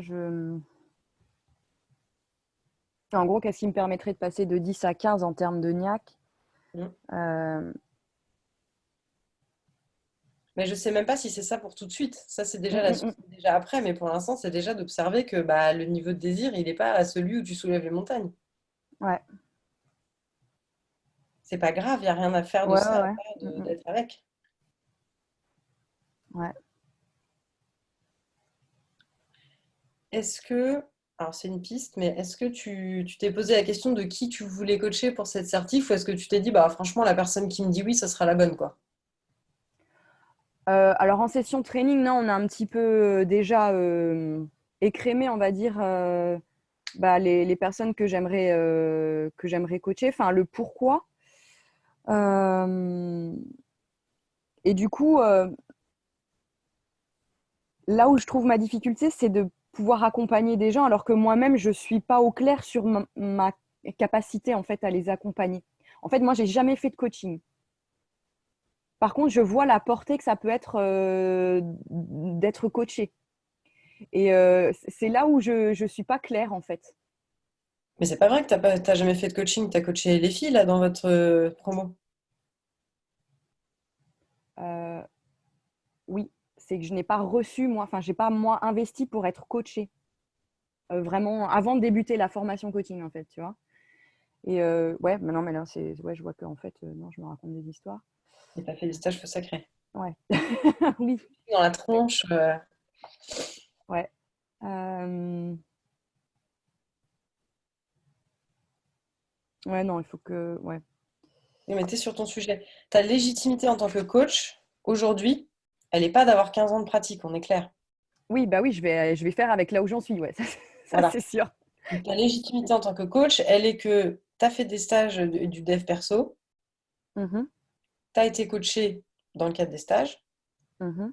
en gros, qu'est-ce qui me permettrait de passer de 10 à 15 en termes de niaque? Mm. Euh, Mais je sais même pas si c'est ça pour tout de suite. Ça, c'est mm, déjà la mm, suite, mm. c'est déjà après. Mais pour l'instant, c'est déjà d'observer que bah, le niveau de désir, il n'est pas à celui où tu soulèves les montagnes. Ouais, C'est pas grave, il n'y a rien à faire de ouais, ça, ouais, à ouais. part Mm, mm. d'être avec. Ouais. Est-ce que, alors c'est une piste, mais est-ce que tu t'es posé la question de qui tu voulais coacher pour cette certif ou est-ce que tu t'es dit, bah franchement, la personne qui me dit oui, ça sera la bonne, quoi? Alors en session training, non, on a un petit peu déjà écrémé, on va dire, les personnes que j'aimerais coacher, enfin le pourquoi. Euh, et du coup, là où je trouve ma difficulté, c'est de pouvoir accompagner des gens alors que moi-même, je ne suis pas au clair sur ma capacité en fait à les accompagner. En fait, moi, j'ai jamais fait de coaching. Par contre, je vois la portée que ça peut être d'être coaché. Et c'est là où je suis pas claire, en fait. Mais c'est pas vrai que t'as jamais fait de coaching, t'as coaché les filles là dans votre promo. Euh, oui, c'est que je n'ai pas reçu, moi, enfin, j'ai pas, moi, investi pour être coachée. Vraiment, avant de débuter la formation coaching, en fait, tu vois. Et ouais, mais non, mais là, ouais, je vois que en fait, non, je me raconte des histoires. Et t'as fait des stages faux sacrés. Ouais. Oui, Dans la tronche. ouais. Ouais, non, il faut que. Ouais. Non, mais t'es sur ton sujet. Ta légitimité en tant que coach, aujourd'hui, elle n'est pas d'avoir 15 ans de pratique, on est clair. Oui, bah oui, je vais faire avec là où j'en suis, ouais, ça Voilà. c'est sûr. Donc, ta légitimité en tant que coach, elle est que tu as fait des stages du dev perso, Mhm, tu as été coaché dans le cadre des stages, mhm.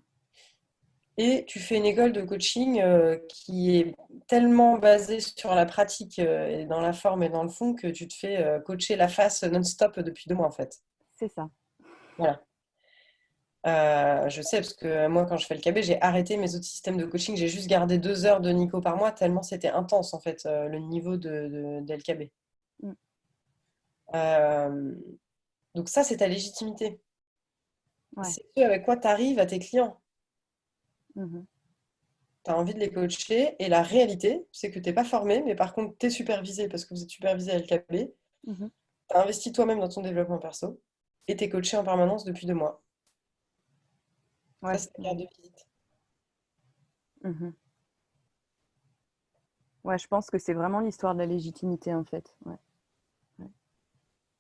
et tu fais une école de coaching qui est tellement basée sur la pratique et dans la forme et dans le fond que tu te fais coacher la face non-stop depuis 2 mois en fait. C'est ça. Voilà. Je sais parce que moi, quand je fais le KB, j'ai arrêté mes autres systèmes de coaching. J'ai juste gardé 2 heures de Nico par mois, tellement c'était intense en fait, le niveau de LKB. Mm. Euh, donc ça, c'est ta légitimité. Ouais. C'est ce avec quoi tu arrives à tes clients. Mhm, Tu as envie de les coacher et la réalité, c'est que tu n'es pas formé, mais par contre, tu es supervisé parce que vous êtes supervisé à LKB. mhm. Tu as investi toi-même dans ton développement perso et tu es coaché en permanence depuis 2 mois. Ça, Ouais. c'est ta carte de visite. Mhm. Ouais, je pense que c'est vraiment l'histoire de la légitimité, en fait. Ouais. Ouais.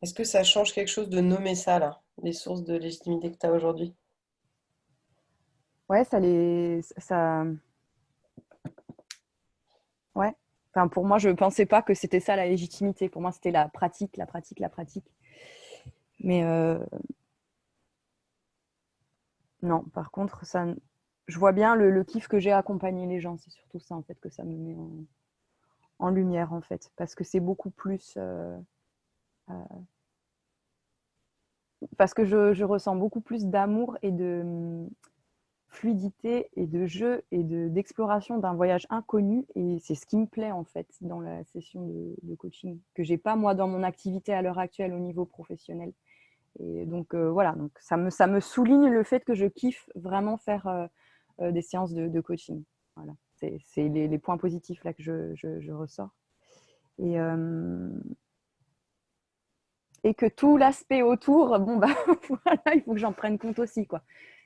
Est-ce que ça change quelque chose de nommer ça, là, les sources de légitimité que tu as aujourd'hui? Ouais, ouais. Enfin, pour moi, je pensais pas que c'était ça la légitimité. Pour moi, c'était la pratique, la pratique, la pratique. Mais non, par contre, je vois bien le kiff que j'ai à accompagner les gens. C'est surtout ça, en fait, que ça me met en lumière, en fait. Parce que c'est beaucoup plus. Euh, parce que je ressens beaucoup plus d'amour et de fluidité et de jeu et d'exploration d'un voyage inconnu. Et c'est ce qui me plaît, en fait, dans la session de coaching, que j'ai pas, moi, dans mon activité à l'heure actuelle au niveau professionnel. Et donc, voilà, donc ça me souligne le fait que je kiffe vraiment faire des séances de coaching. Voilà, c'est les points positifs là que je ressors. Et, et que tout l'aspect autour, bon, bah, voilà, il faut que j'en prenne compte aussi, quoi.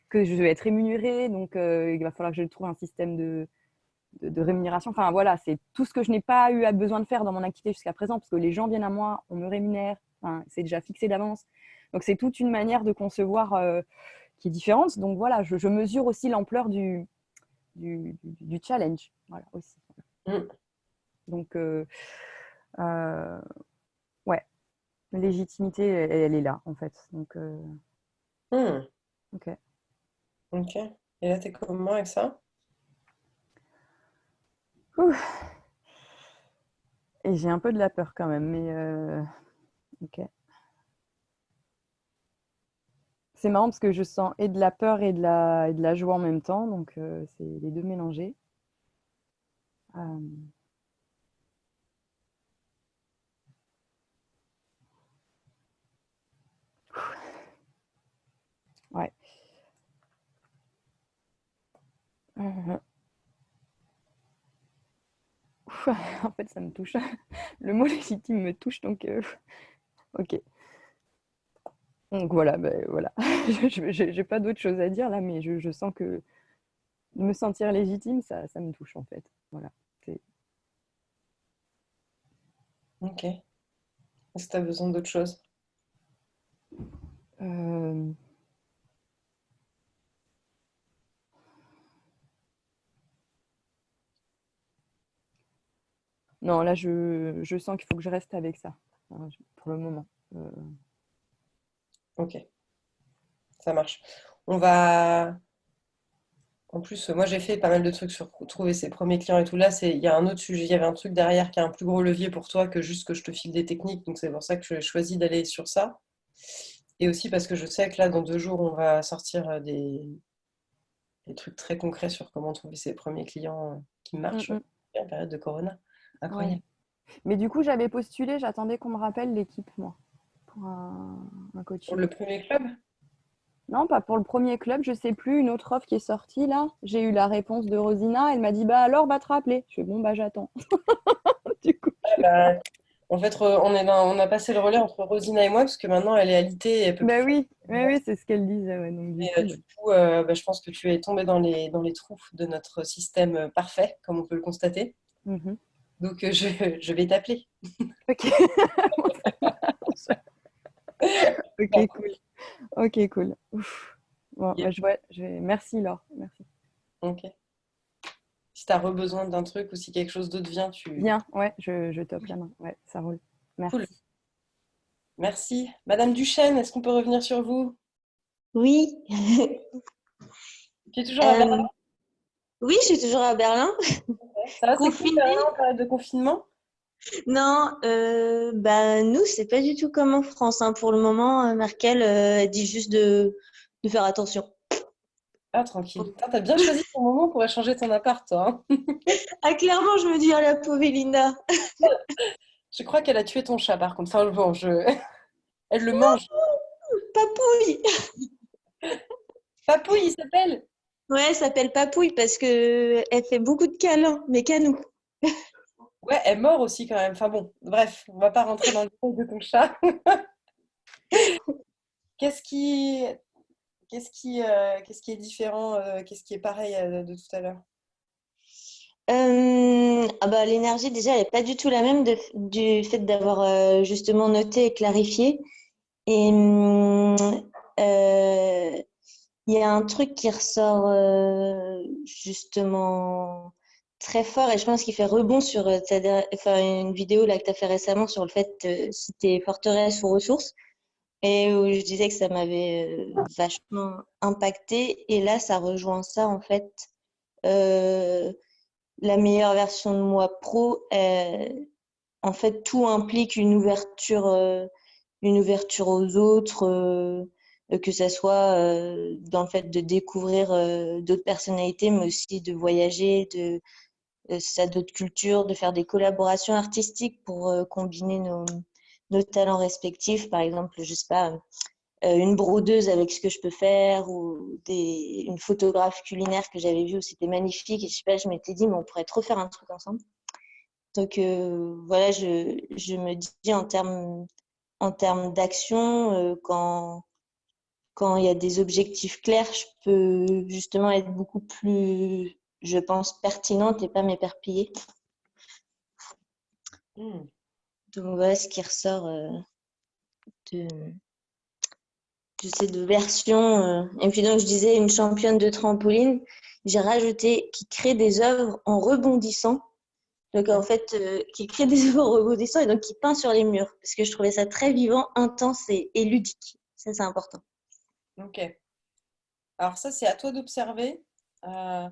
Que je vais être rémunérée, donc il va falloir que je trouve un système de rémunération. Enfin, voilà, c'est tout ce que je n'ai pas eu besoin de faire dans mon activité jusqu'à présent, parce que les gens viennent à moi, on me rémunère, enfin, c'est déjà fixé d'avance. Donc, c'est toute une manière de concevoir qui est différente. Donc, voilà, je mesure aussi l'ampleur du challenge. Voilà, aussi. Mm. Donc, euh, ouais, la légitimité, elle est là, en fait. Donc, Mm. ok. Ok. Et là, t'es comment avec ça? Ouh. Et j'ai un peu de la peur quand même, mais ok. C'est marrant parce que je sens et de la peur et de la joie en même temps, donc c'est les deux mélangés. Euh, ouais. Euh, en fait, ça me touche. Le mot légitime me touche, donc ok. Donc voilà, ben, voilà. Je n'ai pas d'autre chose à dire là, mais je sens que me sentir légitime, ça me touche en fait. Voilà. Ok. Est-ce que tu as besoin d'autre chose? Euh, Non, là, je sens qu'il faut que je reste avec ça pour le moment. Euh, Ok, ça marche. On va En plus, moi, j'ai fait pas mal de trucs sur trouver ses premiers clients et tout. Là, il y a un autre sujet, il y avait un truc derrière qui a un plus gros levier pour toi que juste que je te file des techniques. Donc, c'est pour ça que j'ai choisi d'aller sur ça. Et aussi parce que je sais que là, dans 2 jours, on va sortir des trucs très concrets sur comment trouver ses premiers clients qui Mm, marchent mm. en période de Corona. Ouais. Incroyable. Mais du coup, j'avais postulé, j'attendais qu'on me rappelle l'équipe, moi, pour un Pour coaching. le premier club? Non, pas pour le premier club, je sais plus, une autre offre qui est sortie là. J'ai eu la réponse de Rosina, elle m'a dit bah alors, bah te rappeler. Je fais bon, bah j'attends. Du coup, Bah, en fait, on a passé le relais entre Rosina et moi parce que maintenant, elle est alitée et elle peut plus bah faire. oui, oui, oui, c'est ce qu'elle disait. Ouais, donc du Et coup, du coup, bah, je pense que tu es tombé dans les trous de notre système parfait, comme on peut le constater. mhm. Donc, je vais t'appeler. Ok. Bon, ça marche. Ok, cool. Ok, cool. Ouf. Bon, bah, Yep. Merci Laure, merci. Ok. Si tu as besoin d'un truc ou si quelque chose d'autre vient, tu... Bien, ouais, je top la main. Ouais, ça roule. Cool. Merci. Merci. Madame Duchesne, est-ce qu'on peut revenir sur vous? Oui. Tu es toujours à Berlin? Euh, oui, je suis toujours à Berlin, Ça va, c'est cool, Berlin, confinée. en période de confinement? Non, bah, nous, c'est pas du tout comme en France, hein. Pour le moment, Merkel dit juste de faire attention. Ah, tranquille. Putain, t'as bien choisi ton moment pour échanger ton appart, toi, hein. Ah, clairement, je me dis, à la pauvre Elinda. Je crois qu'elle a tué ton chat, par contre. Enfin, bon, elle le mange. Papouille! Papouille, il s'appelle. Ouais, elle s'appelle Papouille parce que elle fait beaucoup de câlins, mais qu'à nous. Ouais, elle mord aussi quand même. Enfin bon, bref, on va pas rentrer dans le détail de ton chat. Qu'est-ce qui, qu'est-ce qui est différent, qu'est-ce qui est pareil de tout à l'heure? Ah bah, l'énergie, déjà, elle n'est pas du tout la même du fait d'avoir justement noté et clarifié. Et il y a un truc qui ressort justement très fort et je pense qu'il fait rebond sur enfin, une vidéo là, que tu as fait récemment sur le fait si tu es forteresse ou ressources et où je disais que ça m'avait vachement impacté. Et là, ça rejoint ça en fait. Euh, la meilleure version de moi pro, en fait, tout implique une ouverture aux autres, que ça soit dans le fait de découvrir d'autres personnalités, mais aussi de voyager, ça, d'autres cultures, de faire des collaborations artistiques pour combiner nos talents respectifs. Par exemple, je sais pas, une brodeuse avec ce que je peux faire ou une photographe culinaire que j'avais vue où c'était magnifique. Et je sais pas, je m'étais dit, mais on pourrait trop faire un truc ensemble. Donc voilà, je me dis en termes d'action, quand il y a des objectifs clairs, je peux justement être beaucoup plus, je pense, pertinente et pas m'éparpiller. Hmm. Donc voilà ce qui ressort de, ces deux versions. Et puis donc je disais une championne de trampoline, j'ai rajouté qui crée des œuvres en rebondissant. Donc en fait, qui crée des œuvres en rebondissant et donc qui peint sur les murs. Parce que je trouvais ça très vivant, intense et ludique. Ça, c'est important. Ok. Alors ça, c'est à toi d'observer. Euh,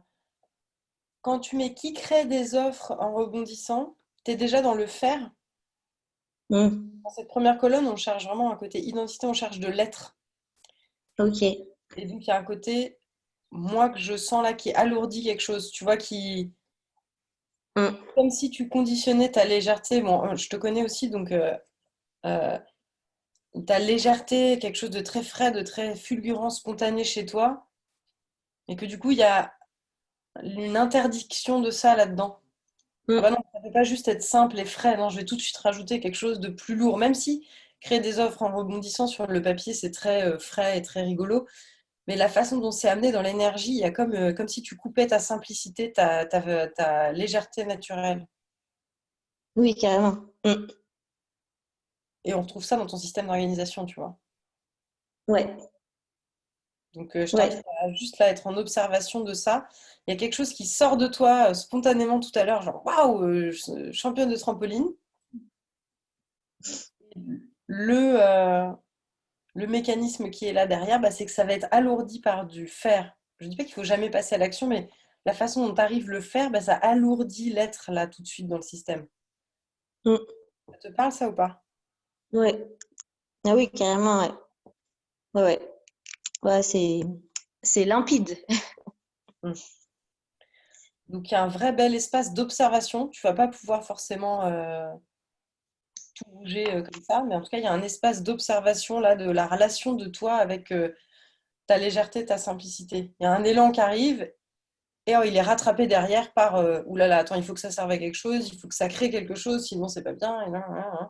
Quand tu mets qui crée des offres en rebondissant, tu es déjà dans le faire. Mm. Dans cette première colonne, on cherche vraiment un côté identité, on cherche de l'être. Ok. Et donc, il y a un côté, moi, que je sens là, qui alourdit quelque chose, tu vois, qui... Mm. Comme si tu conditionnais ta légèreté. Bon, je te connais aussi, donc euh, ta légèreté, quelque chose de très frais, de très fulgurant, spontané chez toi, et que du coup, il y a une interdiction de ça là-dedans. Ah bah Mm. non, ça ne peut pas juste être simple et frais. Non, je vais tout de suite rajouter quelque chose de plus lourd. Même si créer des offres en rebondissant sur le papier, c'est très frais et très rigolo. Mais la façon dont c'est amené dans l'énergie, il y a comme si tu coupais ta simplicité, ta légèreté naturelle. Oui, carrément. Mm. Et on retrouve ça dans ton système d'organisation, tu vois. Ouais. Donc, je t'invite Ouais. à juste là être en observation de ça. Il y a quelque chose qui sort de toi spontanément tout à l'heure, genre waouh, championne de trampoline. Le, euh, le mécanisme qui est là derrière, bah, c'est que ça va être alourdi par du faire je dis pas qu'il faut jamais passer à l'action, mais la façon dont tu arrives à le faire, bah, ça alourdit l'être là tout de suite dans le système. Mm. Ça te parle ça ou pas? Ouais. Ah oui, carrément, ouais. Ouais, ouais. Ouais, c'est limpide. Mm. Donc il y a un vrai bel espace d'observation. Tu vas pas pouvoir forcément tout bouger comme ça, mais en tout cas, il y a un espace d'observation là de la relation de toi avec ta légèreté, ta simplicité. Il y a un élan qui arrive et il est rattrapé derrière par oulala, attends, il faut que ça serve à quelque chose, il faut que ça crée quelque chose, sinon c'est pas bien. Et là.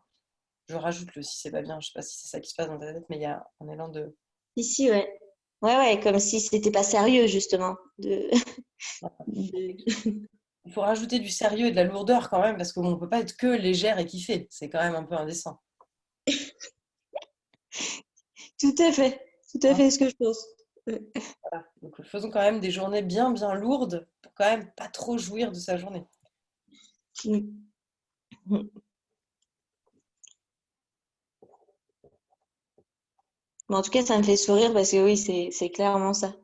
Je rajoute le si c'est pas bien, je sais pas si c'est ça qui se passe dans ta tête, mais il y a un élan de. Ici, ouais. Ouais, ouais, comme si c'était pas sérieux, justement. Il faut rajouter du sérieux et de la lourdeur quand même, parce qu'on ne peut pas être que légère et kiffer. C'est quand même un peu indécent. Tout à fait. Tout à Hein. fait ce que je pense. Ouais. Voilà. Donc faisons quand même des journées bien, bien lourdes pour quand même pas trop jouir de sa journée. Mm. Mm. Mais en tout cas, ça me fait sourire parce que oui, c'est clairement ça.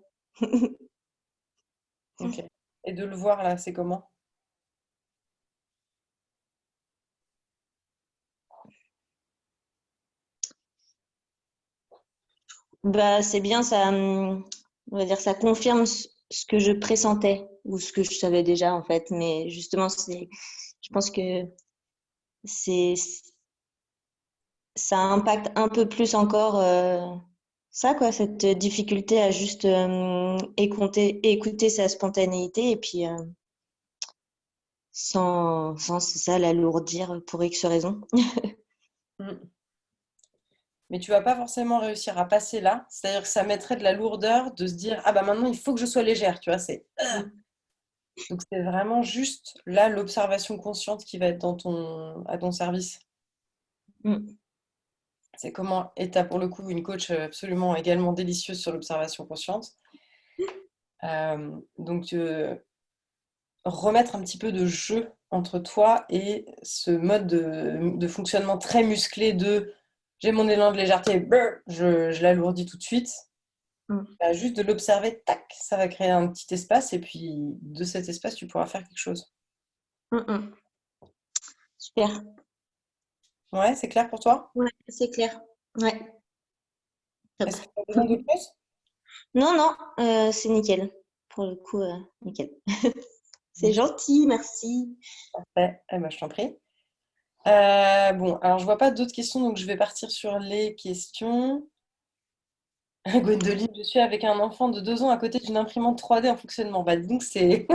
Ok. Et de le voir là, c'est comment? Bah, c'est bien, ça, on va dire, ça confirme ce que je pressentais ou ce que je savais déjà en fait. Mais justement, je pense que c'est, ça impacte un peu plus encore ça, quoi, cette difficulté à juste écouter sa spontanéité et puis sans c'est ça, l'alourdir pour X raison. Mm. Mais tu vas pas forcément réussir à passer là. C'est-à-dire que ça mettrait de la lourdeur de se dire ah bah maintenant il faut que je sois légère, tu vois, c'est. Donc c'est vraiment juste là l'observation consciente qui va être à ton service. Mm. C'est comment, et tu as pour le coup une coach absolument également délicieuse sur l'observation consciente. Donc, remettre un petit peu de jeu entre toi et ce mode de fonctionnement très musclé de j'ai mon élan de légèreté, brr, je l'alourdis tout de suite. Mm. Bah, juste de l'observer, tac, ça va créer un petit espace et puis de cet espace, tu pourras faire quelque chose. Mm, mm. Super. Ouais, c'est clair pour toi? Ouais, c'est clair. Ouais, top. Est-ce que tu as besoin d'autre chose? Non, non, c'est nickel. Pour le coup, nickel. C'est Ok, gentil, merci. parfait. Eh ben, je t'en prie. Bon, alors je vois pas d'autres questions, donc je vais partir sur les questions. Gwendoline, je suis avec un enfant de 2 ans à côté d'une imprimante 3D en fonctionnement. Bah, donc c'est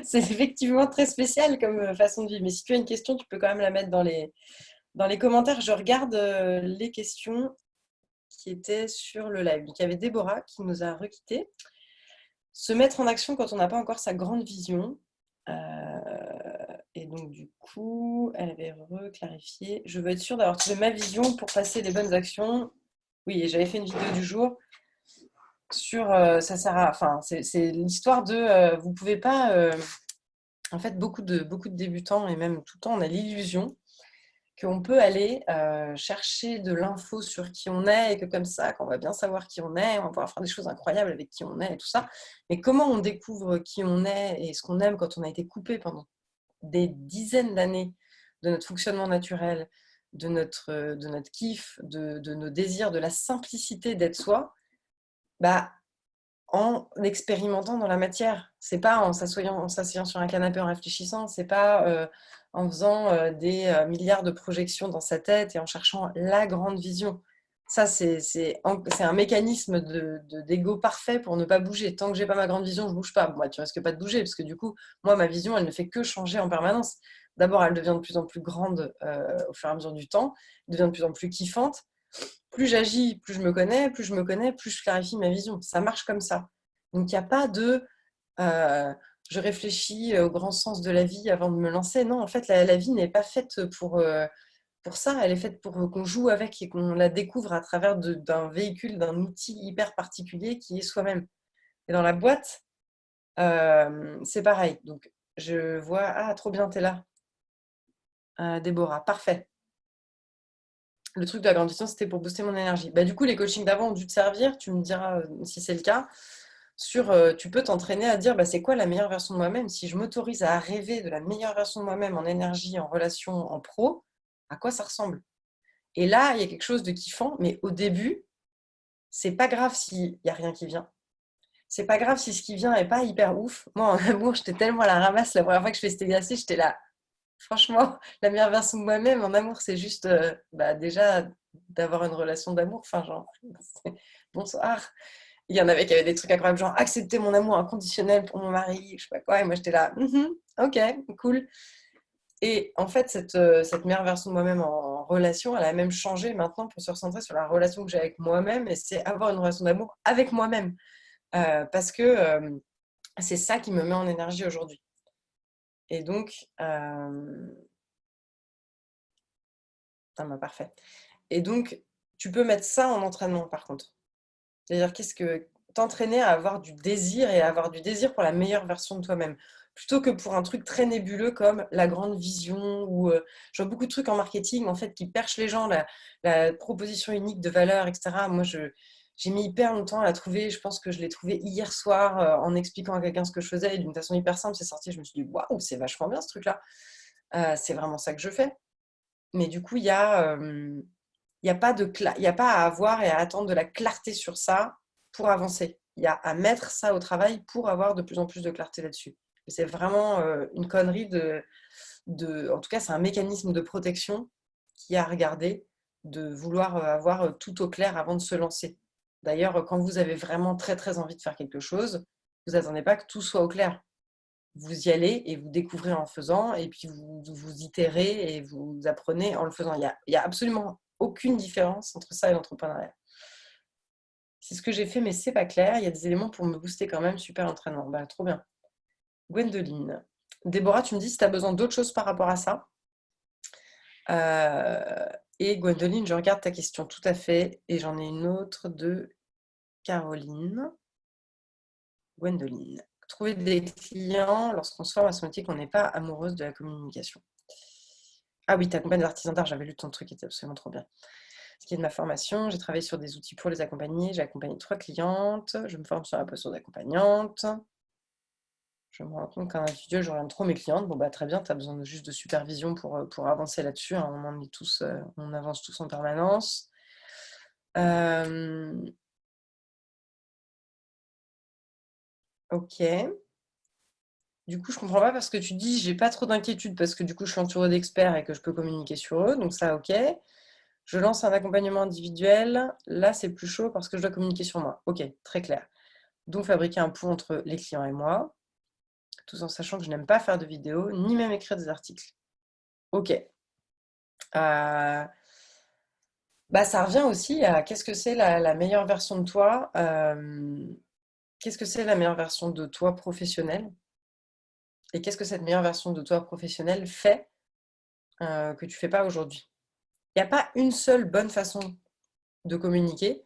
c'est effectivement très spécial comme façon de vivre. Mais si tu as une question, tu peux quand même la mettre dans les commentaires. Je regarde les questions qui étaient sur le live. Donc il y avait Déborah qui nous a requittés. Se mettre en action quand on n'a pas encore sa grande vision. Et donc du coup, elle avait reclarifié. Je veux être sûre d'avoir trouvé ma vision pour passer les bonnes actions. Oui, et j'avais fait une vidéo du jour sur ça sert à, enfin, c'est l'histoire de vous pouvez pas. En fait, beaucoup de débutants et même tout le temps, on a l'illusion qu'on peut aller chercher de l'info sur qui on est et que comme ça, qu'on va bien savoir qui on est, on va pouvoir faire des choses incroyables avec qui on est et tout ça. Mais comment on découvre qui on est et ce qu'on aime quand on a été coupé pendant des dizaines d'années de notre fonctionnement naturel, de notre kiff, de nos désirs, de la simplicité d'être soi, bah, en expérimentant dans la matière. C'est pas en s'asseyant sur un canapé en réfléchissant, c'est pas en faisant des milliards de projections dans sa tête et en cherchant la grande vision. Ça, c'est un mécanisme d'ego parfait pour ne pas bouger. Tant que j'ai pas ma grande vision, je bouge pas. Moi, tu risques pas de bouger parce que du coup, moi, ma vision, elle ne fait que changer en permanence. D'abord, elle devient de plus en plus grande au fur et à mesure du temps, elle devient de plus en plus kiffante. Plus j'agis, plus je me connais, plus je me connais, plus je clarifie ma vision. Ça marche comme ça. Donc il n'y a pas de je réfléchis au grand sens de la vie avant de me lancer. Non, en fait, la vie n'est pas faite pour ça. Elle est faite pour qu'on joue avec et qu'on la découvre à travers d'un véhicule, d'un outil hyper particulier qui est soi-même. Et dans la boîte, c'est pareil. Donc je vois, ah, trop bien, t'es là. Déborah, parfait. Le truc de l'agrandissement, c'était pour booster mon énergie. Bah, du coup, les coachings d'avant ont dû te servir. Tu me diras si c'est le cas. tu peux t'entraîner à dire c'est quoi la meilleure version de moi-même. Si je m'autorise à rêver de la meilleure version de moi-même en énergie, en relation, en pro, à quoi ça ressemble? Et là, il y a quelque chose de kiffant, mais au début, c'est pas grave s'il n'y a rien qui vient. C'est pas grave si ce qui vient n'est pas hyper ouf. Moi, en amour, j'étais tellement à la ramasse la première fois que je fais cet exercice, j'étais là. Franchement, la meilleure version de moi-même en amour, c'est juste déjà d'avoir une relation d'amour. Enfin, genre, bonsoir. Il y en avait qui avaient des trucs incroyables, genre accepter mon amour inconditionnel pour mon mari, je sais pas quoi. Et moi, j'étais là, ok, cool. Et en fait, cette meilleure version de moi-même en relation, elle a même changé maintenant pour se recentrer sur la relation que j'ai avec moi-même. Et c'est avoir une relation d'amour avec moi-même. Parce que c'est ça qui me met en énergie aujourd'hui. Et donc, parfait. Et donc, tu peux mettre ça en entraînement, par contre. C'est-à-dire, t'entraîner à avoir du désir et à avoir du désir pour la meilleure version de toi-même. Plutôt que pour un truc très nébuleux comme la grande vision ou je vois beaucoup de trucs en marketing en fait qui perchent les gens, la proposition unique de valeur, etc. Moi, j'ai mis hyper longtemps à la trouver. Je pense que je l'ai trouvée hier soir en expliquant à quelqu'un ce que je faisais et d'une façon hyper simple, c'est sorti. Je me suis dit, waouh, c'est vachement bien ce truc-là. C'est vraiment ça que je fais. Mais du coup, il y a pas à avoir et à attendre de la clarté sur ça pour avancer. Il y a à mettre ça au travail pour avoir de plus en plus de clarté là-dessus. C'est vraiment une connerie en tout cas, c'est un mécanisme de protection qui a à regarder, de vouloir avoir tout au clair avant de se lancer. D'ailleurs, quand vous avez vraiment très très envie de faire quelque chose, vous n'attendez pas que tout soit au clair. Vous y allez et vous découvrez en faisant, et puis vous itérez et vous apprenez en le faisant. Il y a absolument aucune différence entre ça et l'entrepreneuriat. C'est ce que j'ai fait, mais c'est pas clair. Il y a des éléments pour me booster quand même. Super entraînement. Trop bien. Gwendoline. Déborah, tu me dis si tu as besoin d'autre chose par rapport à ça. Et Gwendoline, je regarde ta question tout à fait. Et j'en ai une autre de Caroline. Gwendoline. Trouver des clients lorsqu'on se forme à son métier, qu'on n'est pas amoureuse de la communication. Ah oui, t'accompagnes des artisans d'art, j'avais lu ton truc, qui était absolument trop bien. Ce qui est de ma formation, j'ai travaillé sur des outils pour les accompagner. J'ai accompagné 3 clientes. Je me forme sur la posture d'accompagnante. Je me rends compte qu'en individuel, j'oriente trop mes clientes. Très bien, tu as besoin juste de supervision pour avancer là-dessus. On avance tous en permanence. Ok. Du coup, je comprends pas parce que tu dis j'ai pas trop d'inquiétude parce que du coup, je suis entourée d'experts et que je peux communiquer sur eux. Donc ça, ok. Je lance un accompagnement individuel. Là, c'est plus chaud parce que je dois communiquer sur moi. Ok, très clair. Donc, fabriquer un pont entre les clients et moi, tout en sachant que je n'aime pas faire de vidéos, ni même écrire des articles. Ok. Ça revient aussi à qu'est-ce que c'est la meilleure version de toi. Qu'est-ce que c'est la meilleure version de toi professionnelle? Et qu'est-ce que cette meilleure version de toi professionnelle fait que tu ne fais pas aujourd'hui? Il n'y a pas une seule bonne façon de communiquer.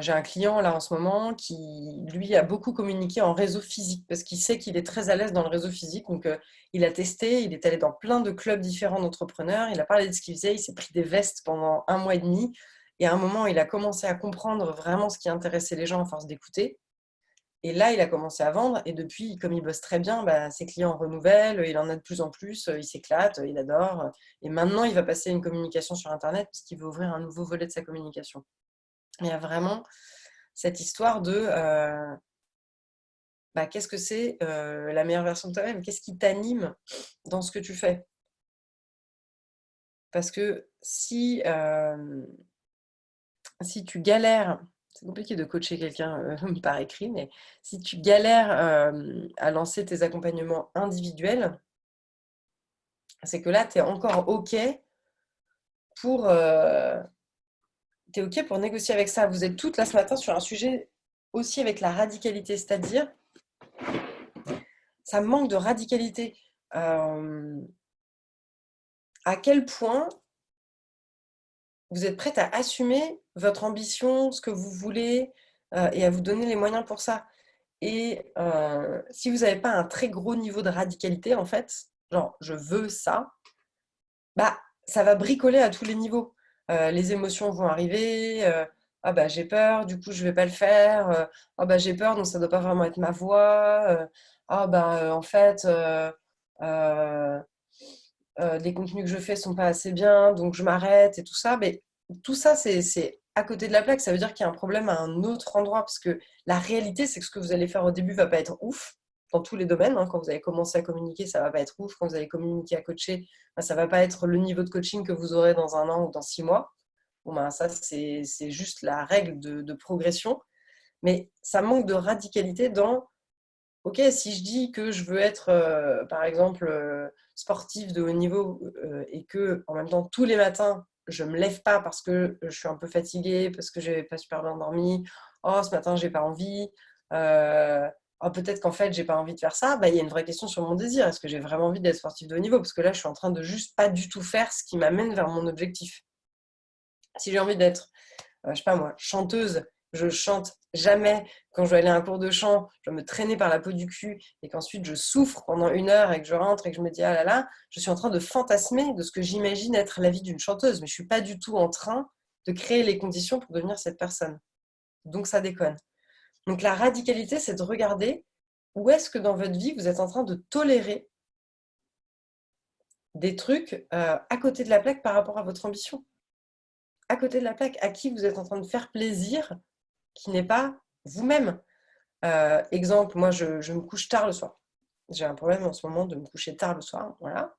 J'ai un client là en ce moment qui, lui, a beaucoup communiqué en réseau physique parce qu'il sait qu'il est très à l'aise dans le réseau physique. Donc, il a testé, il est allé dans plein de clubs différents d'entrepreneurs. Il a parlé de ce qu'il faisait, il s'est pris des vestes pendant 1 mois et demi. Et à un moment, il a commencé à comprendre vraiment ce qui intéressait les gens à force d'écouter. Et là, il a commencé à vendre. Et depuis, comme il bosse très bien, ses clients renouvellent, il en a de plus en plus, il s'éclate, il adore. Et maintenant, il va passer à une communication sur Internet parce qu'il veut ouvrir un nouveau volet de sa communication. Il y a vraiment cette histoire de qu'est-ce que c'est la meilleure version de toi-même? Qu'est-ce qui t'anime dans ce que tu fais? Parce que si tu galères, c'est compliqué de coacher quelqu'un par écrit, mais si tu galères à lancer tes accompagnements individuels, c'est que là, tu es encore OK pour... t'es OK pour négocier avec ça. Vous êtes toutes là ce matin sur un sujet aussi avec la radicalité, c'est-à-dire ça manque de radicalité. À quel point vous êtes prête à assumer votre ambition, ce que vous voulez, et à vous donner les moyens pour ça. Et si vous n'avez pas un très gros niveau de radicalité, en fait, genre je veux ça, ça va bricoler à tous les niveaux. Les émotions vont arriver, ah bah j'ai peur, du coup je vais pas le faire. Ah bah j'ai peur, donc ça doit pas vraiment être ma voix. Ah bah en fait, euh, les contenus que je fais sont pas assez bien, donc je m'arrête et tout ça. Mais tout ça, c'est à côté de la plaque. Ça veut dire qu'il y a un problème à un autre endroit, parce que la réalité, c'est que ce que vous allez faire au début va pas être ouf dans tous les domaines. Hein. Quand vous allez commencer à communiquer, ça va pas être ouf. Quand vous allez communiquer à coacher, ben, ça va pas être le niveau de coaching que vous aurez dans un an ou dans 6 mois. Bon, ben, ça, c'est juste la règle de progression. Mais ça manque de radicalité dans ok, si je dis que je veux être, par exemple, sportif de haut niveau et que en même temps, tous les matins, je ne me lève pas parce que je suis un peu fatiguée, parce que je n'ai pas super bien dormi, oh, ce matin, j'ai pas envie, oh, peut-être qu'en fait, j'ai pas envie de faire ça, bah, il y a une vraie question sur mon désir. Est-ce que j'ai vraiment envie d'être sportif de haut niveau? Parce que là, je suis en train de juste pas du tout faire ce qui m'amène vers mon objectif. Si j'ai envie d'être je sais pas moi, chanteuse, je chante jamais. Quand je dois aller à un cours de chant, je dois me traîner par la peau du cul et qu'ensuite je souffre pendant 1 heure et que je rentre et que je me dis ah là là, je suis en train de fantasmer de ce que j'imagine être la vie d'une chanteuse, mais je suis pas du tout en train de créer les conditions pour devenir cette personne. Donc ça déconne. Donc la radicalité, c'est de regarder où est-ce que dans votre vie vous êtes en train de tolérer des trucs à côté de la plaque par rapport à votre ambition. À côté de la plaque, à qui vous êtes en train de faire plaisir qui n'est pas vous-même. Exemple, moi, je me couche tard le soir. J'ai un problème en ce moment de me coucher tard le soir. Voilà.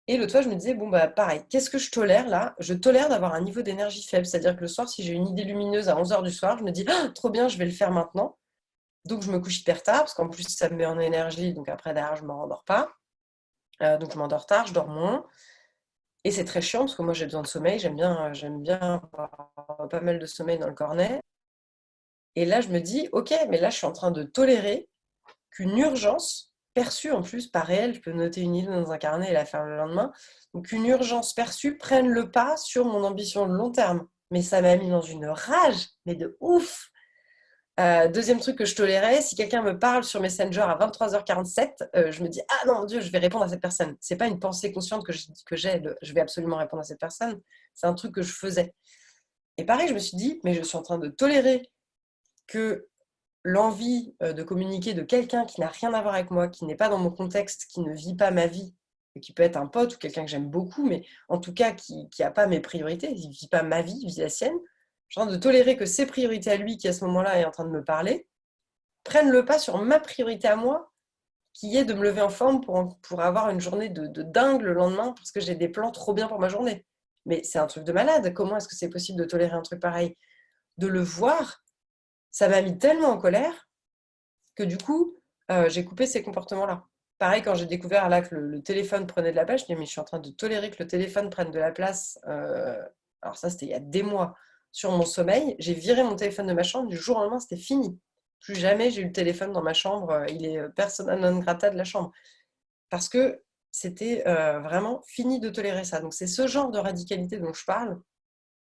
Et l'autre fois, je me disais, bon, bah pareil, qu'est-ce que je tolère là? Je tolère d'avoir un niveau d'énergie faible. C'est-à-dire que le soir, si j'ai une idée lumineuse à 11h du soir, je me dis, ah, trop bien, je vais le faire maintenant. Donc, je me couche hyper tard, parce qu'en plus, ça me met en énergie. Donc, après, derrière, je ne me rendors pas. Donc, je m'endors tard, je dors moins. Et c'est très chiant, parce que moi, j'ai besoin de sommeil. J'aime bien avoir pas mal de sommeil dans le cornet. Et là, je me dis, ok, mais là, je suis en train de tolérer qu'une urgence perçue, en plus, pas réelle, je peux noter une idée dans un carnet et la faire le lendemain, donc une urgence perçue prenne le pas sur mon ambition de long terme. Mais ça m'a mis dans une rage, mais de ouf. Deuxième truc que je tolérais, si quelqu'un me parle sur Messenger à 23h47, je me dis, ah non, mon Dieu, je vais répondre à cette personne. C'est pas une pensée consciente que j'ai, je vais absolument répondre à cette personne. C'est un truc que je faisais. Et pareil, je me suis dit, mais je suis en train de tolérer que l'envie de communiquer de quelqu'un qui n'a rien à voir avec moi, qui n'est pas dans mon contexte, qui ne vit pas ma vie, et qui peut être un pote ou quelqu'un que j'aime beaucoup, mais en tout cas qui n'a pas mes priorités, il ne vit pas ma vie, il vit la sienne. Je suis en train de tolérer que ses priorités à lui, qui à ce moment-là est en train de me parler, prennent le pas sur ma priorité à moi, qui est de me lever en forme pour avoir une journée de dingue le lendemain, parce que j'ai des plans trop bien pour ma journée. Mais c'est un truc de malade. Comment est-ce que c'est possible de tolérer un truc pareil? De le voir, ça m'a mis tellement en colère que du coup, j'ai coupé ces comportements-là. Pareil, quand j'ai découvert là que le téléphone prenait de la place, je me dis, mais je suis en train de tolérer que le téléphone prenne de la place. Alors ça, c'était il y a des mois sur mon sommeil. J'ai viré mon téléphone de ma chambre. Du jour au lendemain, c'était fini. Plus jamais j'ai eu le téléphone dans ma chambre. Il est persona non grata de la chambre. Parce que c'était vraiment fini de tolérer ça. Donc c'est ce genre de radicalité dont je parle,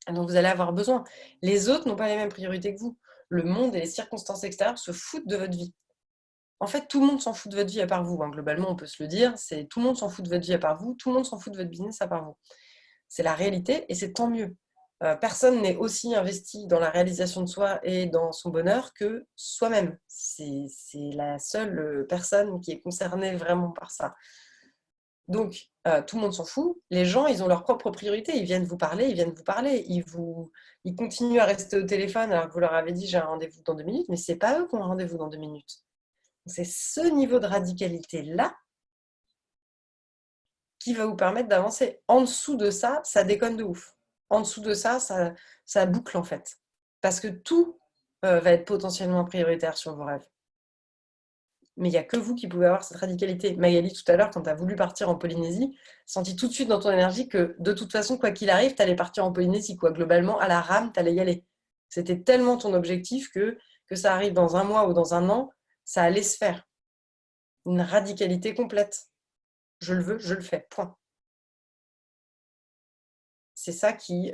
dont vous allez avoir besoin. Les autres n'ont pas les mêmes priorités que vous. Le monde et les circonstances extérieures se foutent de votre vie. En fait, tout le monde s'en fout de votre vie à part vous. Hein. Globalement, on peut se le dire, c'est tout le monde s'en fout de votre vie à part vous, tout le monde s'en fout de votre business à part vous. C'est la réalité et c'est tant mieux. Personne n'est aussi investi dans la réalisation de soi et dans son bonheur que soi-même. C'est la seule personne qui est concernée vraiment par ça. Donc, tout le monde s'en fout. Les gens, ils ont leurs propres priorités. Ils viennent vous parler, ils continuent à rester au téléphone alors que vous leur avez dit j'ai un rendez-vous dans 2 minutes, mais ce n'est pas eux qui ont un rendez-vous dans 2 minutes. C'est ce niveau de radicalité-là qui va vous permettre d'avancer. En dessous de ça, ça déconne de ouf. En dessous de ça, ça boucle en fait. Parce que tout va être potentiellement prioritaire sur vos rêves. Mais il n'y a que vous qui pouvez avoir cette radicalité. Magali, tout à l'heure, quand tu as voulu partir en Polynésie, sentis tout de suite dans ton énergie que de toute façon, quoi qu'il arrive, tu allais partir en Polynésie. Quoi. Globalement, à la rame, tu allais y aller. C'était tellement ton objectif que ça arrive dans 1 mois ou dans 1 an, ça allait se faire. Une radicalité complète. Je le veux, je le fais. Point. C'est ça qui...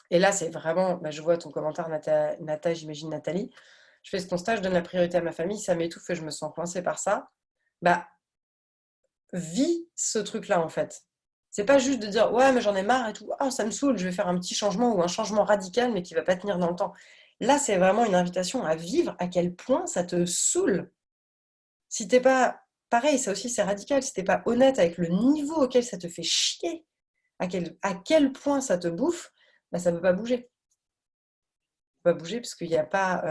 Et là, c'est vraiment... je vois ton commentaire, Nata, j'imagine Nathalie. Je fais ce constat, je donne la priorité à ma famille, ça m'étouffe et je me sens coincée par ça. Vis ce truc-là, en fait. C'est pas juste de dire ouais, mais j'en ai marre et tout, ah, ça me saoule, je vais faire un petit changement ou un changement radical, mais qui va pas tenir dans le temps. Là, c'est vraiment une invitation à vivre à quel point ça te saoule. Si t'es pas, pareil, ça aussi c'est radical, si t'es pas honnête avec le niveau auquel ça te fait chier, à quel point ça te bouffe, bah, ça ne peut pas bouger. Ça ne peut pas bouger parce qu'il n'y a pas.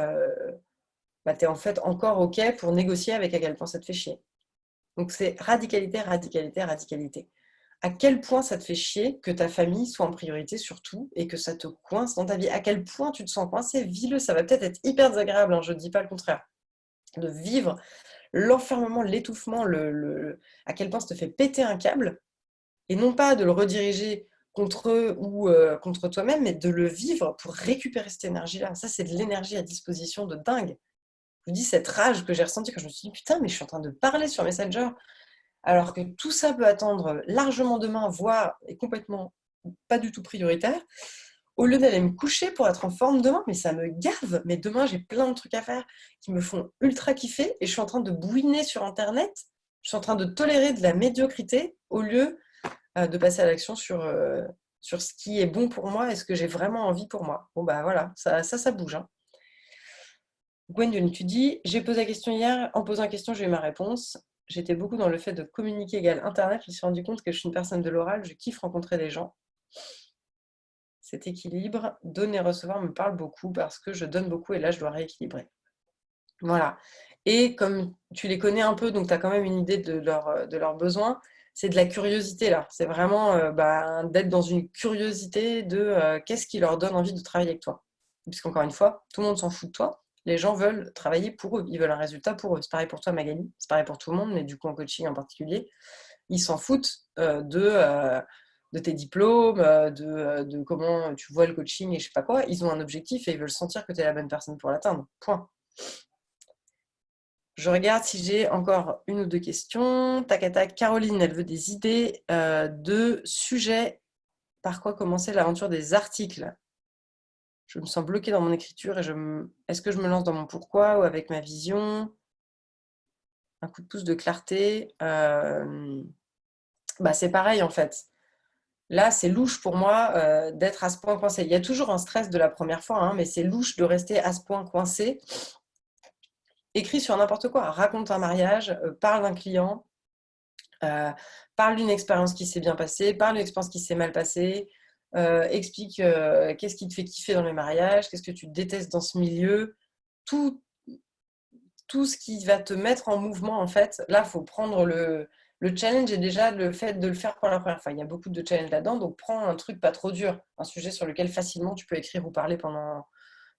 Bah, tu es en fait encore OK pour négocier avec à quel point ça te fait chier. Donc c'est radicalité, radicalité, radicalité. À quel point ça te fait chier que ta famille soit en priorité surtout et que ça te coince dans ta vie. À quel point tu te sens coincé, vis-le, ça va peut-être être hyper désagréable, hein, je ne dis pas le contraire. De vivre l'enfermement, l'étouffement, à quel point ça te fait péter un câble, et non pas de le rediriger contre eux ou contre toi-même, mais de le vivre pour récupérer cette énergie-là. Ça, c'est de l'énergie à disposition de dingue. Je vous dis, cette rage que j'ai ressentie quand je me suis dit, putain, mais je suis en train de parler sur Messenger, alors que tout ça peut attendre largement demain, voire est complètement pas du tout prioritaire, au lieu d'aller me coucher pour être en forme demain, mais ça me gave. Mais demain, j'ai plein de trucs à faire qui me font ultra kiffer et je suis en train de bouiner sur Internet, je suis en train de tolérer de la médiocrité au lieu de passer à l'action sur ce qui est bon pour moi et ce que j'ai vraiment envie pour moi. Bon, bah voilà, ça bouge. Hein. Gwendoline, tu dis, j'ai posé la question hier, en posant la question, j'ai eu ma réponse. J'étais beaucoup dans le fait de communiquer égal Internet. Je me suis rendu compte que je suis une personne de l'oral, je kiffe rencontrer des gens. Cet équilibre, donner et recevoir me parle beaucoup parce que je donne beaucoup et là, je dois rééquilibrer. Voilà. Et comme tu les connais un peu, donc tu as quand même une idée de leurs besoins, c'est de la curiosité là. C'est vraiment d'être dans une curiosité de qu'est-ce qui leur donne envie de travailler avec toi. Puisqu'encore une fois, tout le monde s'en fout de toi. Les gens veulent travailler pour eux. Ils veulent un résultat pour eux. C'est pareil pour toi, Magali. C'est pareil pour tout le monde, mais du coup en coaching en particulier. Ils s'en foutent de tes diplômes, de comment tu vois le coaching et je sais pas quoi. Ils ont un objectif et ils veulent sentir que tu es la bonne personne pour l'atteindre. Point. Je regarde si j'ai encore une ou deux questions. Tac, tac, tac. Caroline, elle veut des idées de sujets. Par quoi commencer l'aventure des articles? Je me sens bloquée dans mon écriture et est-ce que je me lance dans mon pourquoi ou avec ma vision? Un coup de pouce de clarté. C'est pareil en fait. Là, c'est louche pour moi d'être à ce point coincé. Il y a toujours un stress de la première fois, hein, mais c'est louche de rester à ce point coincé. Écris sur n'importe quoi. Raconte un mariage, parle d'un client, parle d'une expérience qui s'est bien passée, parle d'une expérience qui s'est mal passée, explique qu'est-ce qui te fait kiffer dans les mariages, qu'est-ce que tu détestes dans ce milieu. Tout ce qui va te mettre en mouvement, en fait. Là, il faut prendre le challenge et déjà le fait de le faire pour la première fois. Il y a beaucoup de challenges là-dedans, donc prends un truc pas trop dur, un sujet sur lequel facilement tu peux écrire ou parler pendant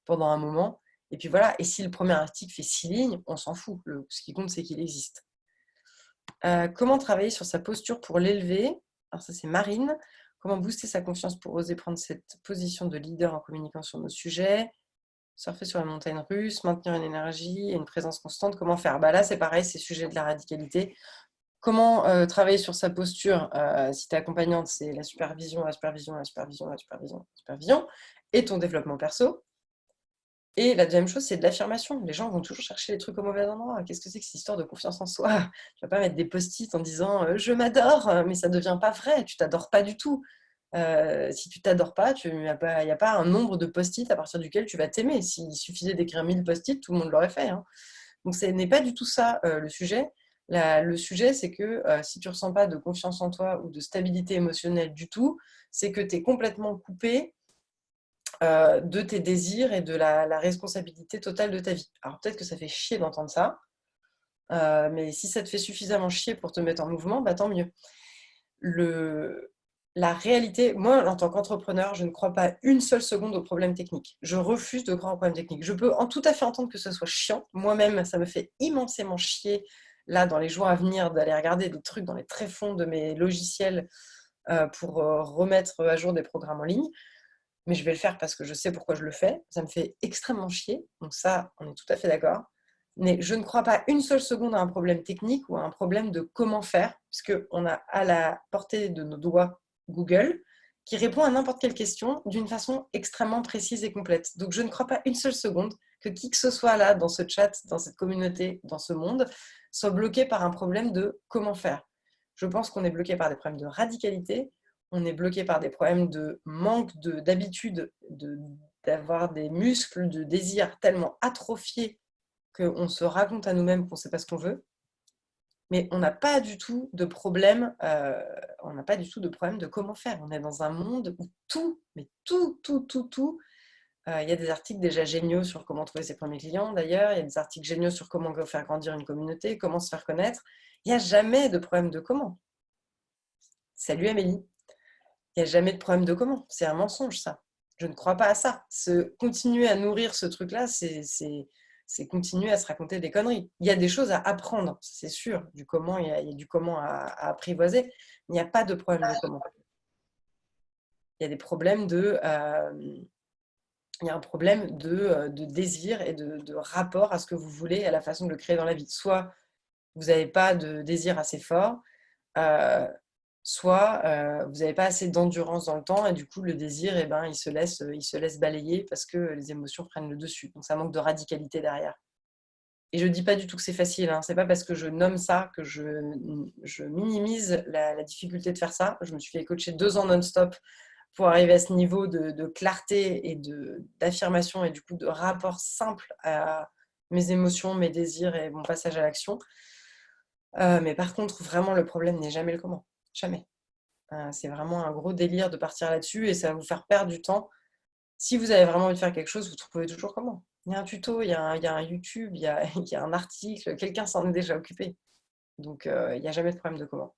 un moment. Et puis voilà, et si le premier article fait 6 lignes, on s'en fout. Ce qui compte, c'est qu'il existe. Comment travailler sur sa posture pour l'élever? Alors ça, c'est Marine. Comment booster sa confiance pour oser prendre cette position de leader en communiquant sur nos sujets? Surfer sur la montagne russe, maintenir une énergie et une présence constante, comment faire? Là, c'est pareil, c'est le sujet de la radicalité. Comment travailler sur sa posture? Si tu es accompagnante, c'est la supervision, la supervision, la supervision, la supervision, la supervision, et ton développement perso. Et la deuxième chose, c'est de l'affirmation. Les gens vont toujours chercher les trucs au mauvais endroit. Qu'est-ce que c'est que cette histoire de confiance en soi? Tu vas pas mettre des post-it en disant « je m'adore », mais ça ne devient pas vrai, tu t'adores pas du tout. Si tu t'adores pas, il n'y a pas un nombre de post-it à partir duquel tu vas t'aimer. S'il suffisait d'écrire 1000 post-it, tout le monde l'aurait fait. Hein. Donc ce n'est pas du tout ça le sujet. Le sujet, c'est que si tu ne ressens pas de confiance en toi ou de stabilité émotionnelle du tout, c'est que tu es complètement coupé de tes désirs et de la responsabilité totale de ta vie. Alors peut-être que ça fait chier d'entendre ça, mais si ça te fait suffisamment chier pour te mettre en mouvement, tant mieux. La réalité, moi, en tant qu'entrepreneur, je ne crois pas une seule seconde aux problèmes techniques. Je refuse de croire aux problèmes techniques. Je peux tout à fait entendre que ce soit chiant. Moi-même, ça me fait immensément chier, là, dans les jours à venir, d'aller regarder des trucs dans les tréfonds de mes logiciels pour remettre à jour des programmes en ligne. Mais je vais le faire parce que je sais pourquoi je le fais. Ça me fait extrêmement chier. Donc ça, on est tout à fait d'accord. Mais je ne crois pas une seule seconde à un problème technique ou à un problème de comment faire, puisqu'on a à la portée de nos doigts Google, qui répond à n'importe quelle question d'une façon extrêmement précise et complète. Donc je ne crois pas une seule seconde que qui que ce soit là, dans ce chat, dans cette communauté, dans ce monde, soit bloqué par un problème de comment faire. Je pense qu'on est bloqué par des problèmes de radicalité, on est bloqué par des problèmes de manque d'habitude, d'avoir des muscles de désir tellement atrophiés qu'on se raconte à nous-mêmes qu'on ne sait pas ce qu'on veut. Mais on n'a pas du tout de problème, de comment faire. On est dans un monde où tout, mais tout, il y a des articles déjà géniaux sur comment trouver ses premiers clients d'ailleurs, il y a des articles géniaux sur comment faire grandir une communauté, comment se faire connaître. Il n'y a jamais de problème de comment. Salut Amélie. Il n'y a jamais de problème de comment. C'est un mensonge ça. Je ne crois pas à ça. Continuer à nourrir ce truc-là, c'est continuer à se raconter des conneries. Il y a des choses à apprendre, c'est sûr. Du comment, il y a du comment à apprivoiser. Il n'y a pas de problème de comment. Il y a des problèmes il y a un problème de désir et de rapport à ce que vous voulez, à la façon de le créer dans la vie. Soit vous n'avez pas de désir assez fort, soit vous n'avez pas assez d'endurance dans le temps et du coup le désir il se laisse balayer parce que les émotions prennent le dessus, donc ça manque de radicalité derrière. Et je dis pas du tout que c'est facile, hein. C'est pas parce que je nomme ça que je minimise la difficulté de faire ça. Je me suis fait coacher 2 ans non-stop pour arriver à ce niveau de clarté et d'affirmation et du coup de rapport simple à mes émotions, mes désirs et mon passage à l'action. Mais par contre, vraiment, le problème n'est jamais le comment. Jamais. C'est vraiment un gros délire de partir là-dessus et ça va vous faire perdre du temps. Si vous avez vraiment envie de faire quelque chose, vous trouvez toujours comment. Il y a un tuto, il y a un YouTube, il y a un article, quelqu'un s'en est déjà occupé. Donc, il n'y a jamais de problème de comment.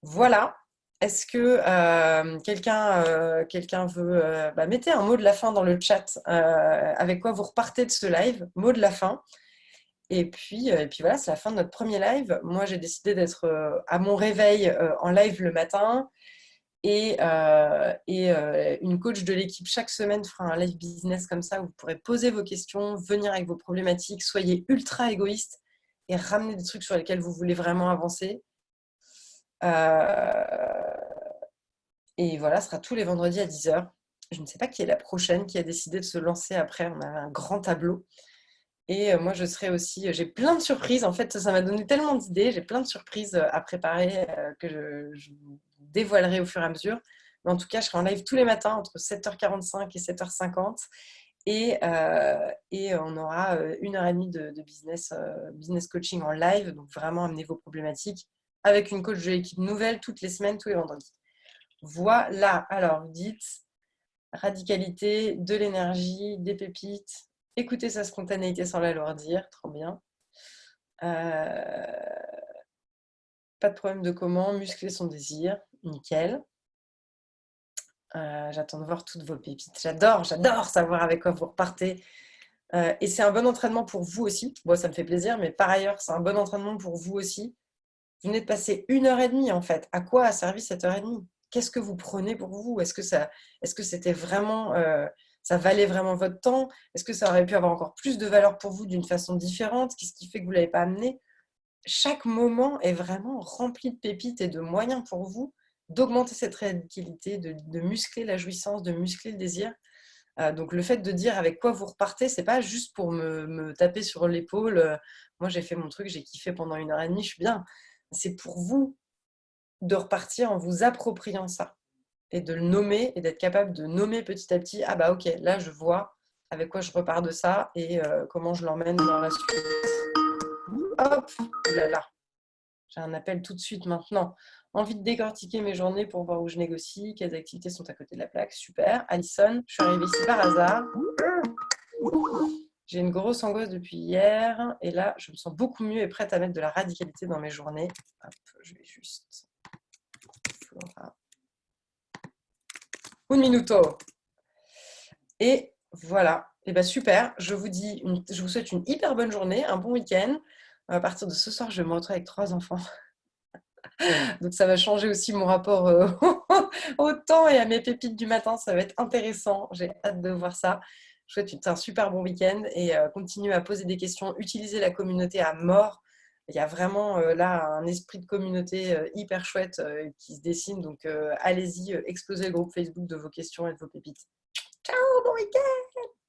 Voilà. Est-ce que quelqu'un veut... mettez un mot de la fin dans le chat avec quoi vous repartez de ce live. Mot de la fin. Et puis voilà, c'est la fin de notre premier live. Moi, j'ai décidé d'être à mon réveil en live le matin. Et une coach de l'équipe chaque semaine fera un live business comme ça où vous pourrez poser vos questions, venir avec vos problématiques, soyez ultra égoïste et ramener des trucs sur lesquels vous voulez vraiment avancer. Et voilà, ce sera tous les vendredis à 10h. Je ne sais pas qui est la prochaine qui a décidé de se lancer après. On a un grand tableau. Et moi, je serai aussi... J'ai plein de surprises. En fait, ça m'a donné tellement d'idées. J'ai plein de surprises à préparer que je vous dévoilerai au fur et à mesure. Mais en tout cas, je serai en live tous les matins entre 7h45 et 7h50. Et on aura 1h30 de business coaching en live. Donc, vraiment, amenez vos problématiques avec une coach de l'équipe nouvelle toutes les semaines, tous les vendredis. Voilà. Alors, vous dites radicalité, de l'énergie, des pépites. Écouter sa spontanéité sans l'alourdir, trop bien. Pas de problème de comment, muscler son désir, nickel. J'attends de voir toutes vos pépites. J'adore savoir avec quoi vous repartez. Et c'est un bon entraînement pour vous aussi. Bon, ça me fait plaisir, mais par ailleurs, c'est un bon entraînement pour vous aussi. Vous venez de passer 1h30 en fait. À quoi a servi cette 1h30 ? Qu'est-ce que vous prenez pour vous ? Est-ce que c'était vraiment... ça valait vraiment votre temps? Est-ce que ça aurait pu avoir encore plus de valeur pour vous d'une façon différente? Qu'est-ce qui fait que vous ne l'avez pas amené? Chaque moment est vraiment rempli de pépites et de moyens pour vous d'augmenter cette radicalité, de muscler la jouissance, de muscler le désir. Donc le fait de dire avec quoi vous repartez, c'est pas juste pour me taper sur l'épaule. Moi j'ai fait mon truc, j'ai kiffé pendant 1h30, je suis bien. C'est pour vous de repartir en vous appropriant ça. Et de le nommer et d'être capable de nommer petit à petit, ah bah ok, là je vois avec quoi je repars de ça et comment je l'emmène dans la suite. Hop, là là, j'ai un appel tout de suite maintenant. Envie de décortiquer mes journées pour voir où je négocie, quelles activités sont à côté de la plaque, super. Alison, je suis arrivée ici par hasard. J'ai une grosse angoisse depuis hier et là je me sens beaucoup mieux et prête à mettre de la radicalité dans mes journées. Hop, je vais juste... Flora. Un minuto. Et voilà. Et bien super. Je vous souhaite une hyper bonne journée, un bon week-end. À partir de ce soir, je vais me retrouver avec 3 enfants. Donc ça va changer aussi mon rapport au temps et à mes pépites du matin. Ça va être intéressant. J'ai hâte de voir ça. Je vous souhaite un super bon week-end et continuez à poser des questions. Utilisez la communauté à mort. Il y a vraiment là un esprit de communauté hyper chouette qui se dessine. Donc allez-y, explosez le groupe Facebook de vos questions et de vos pépites. Ciao, bon week-end!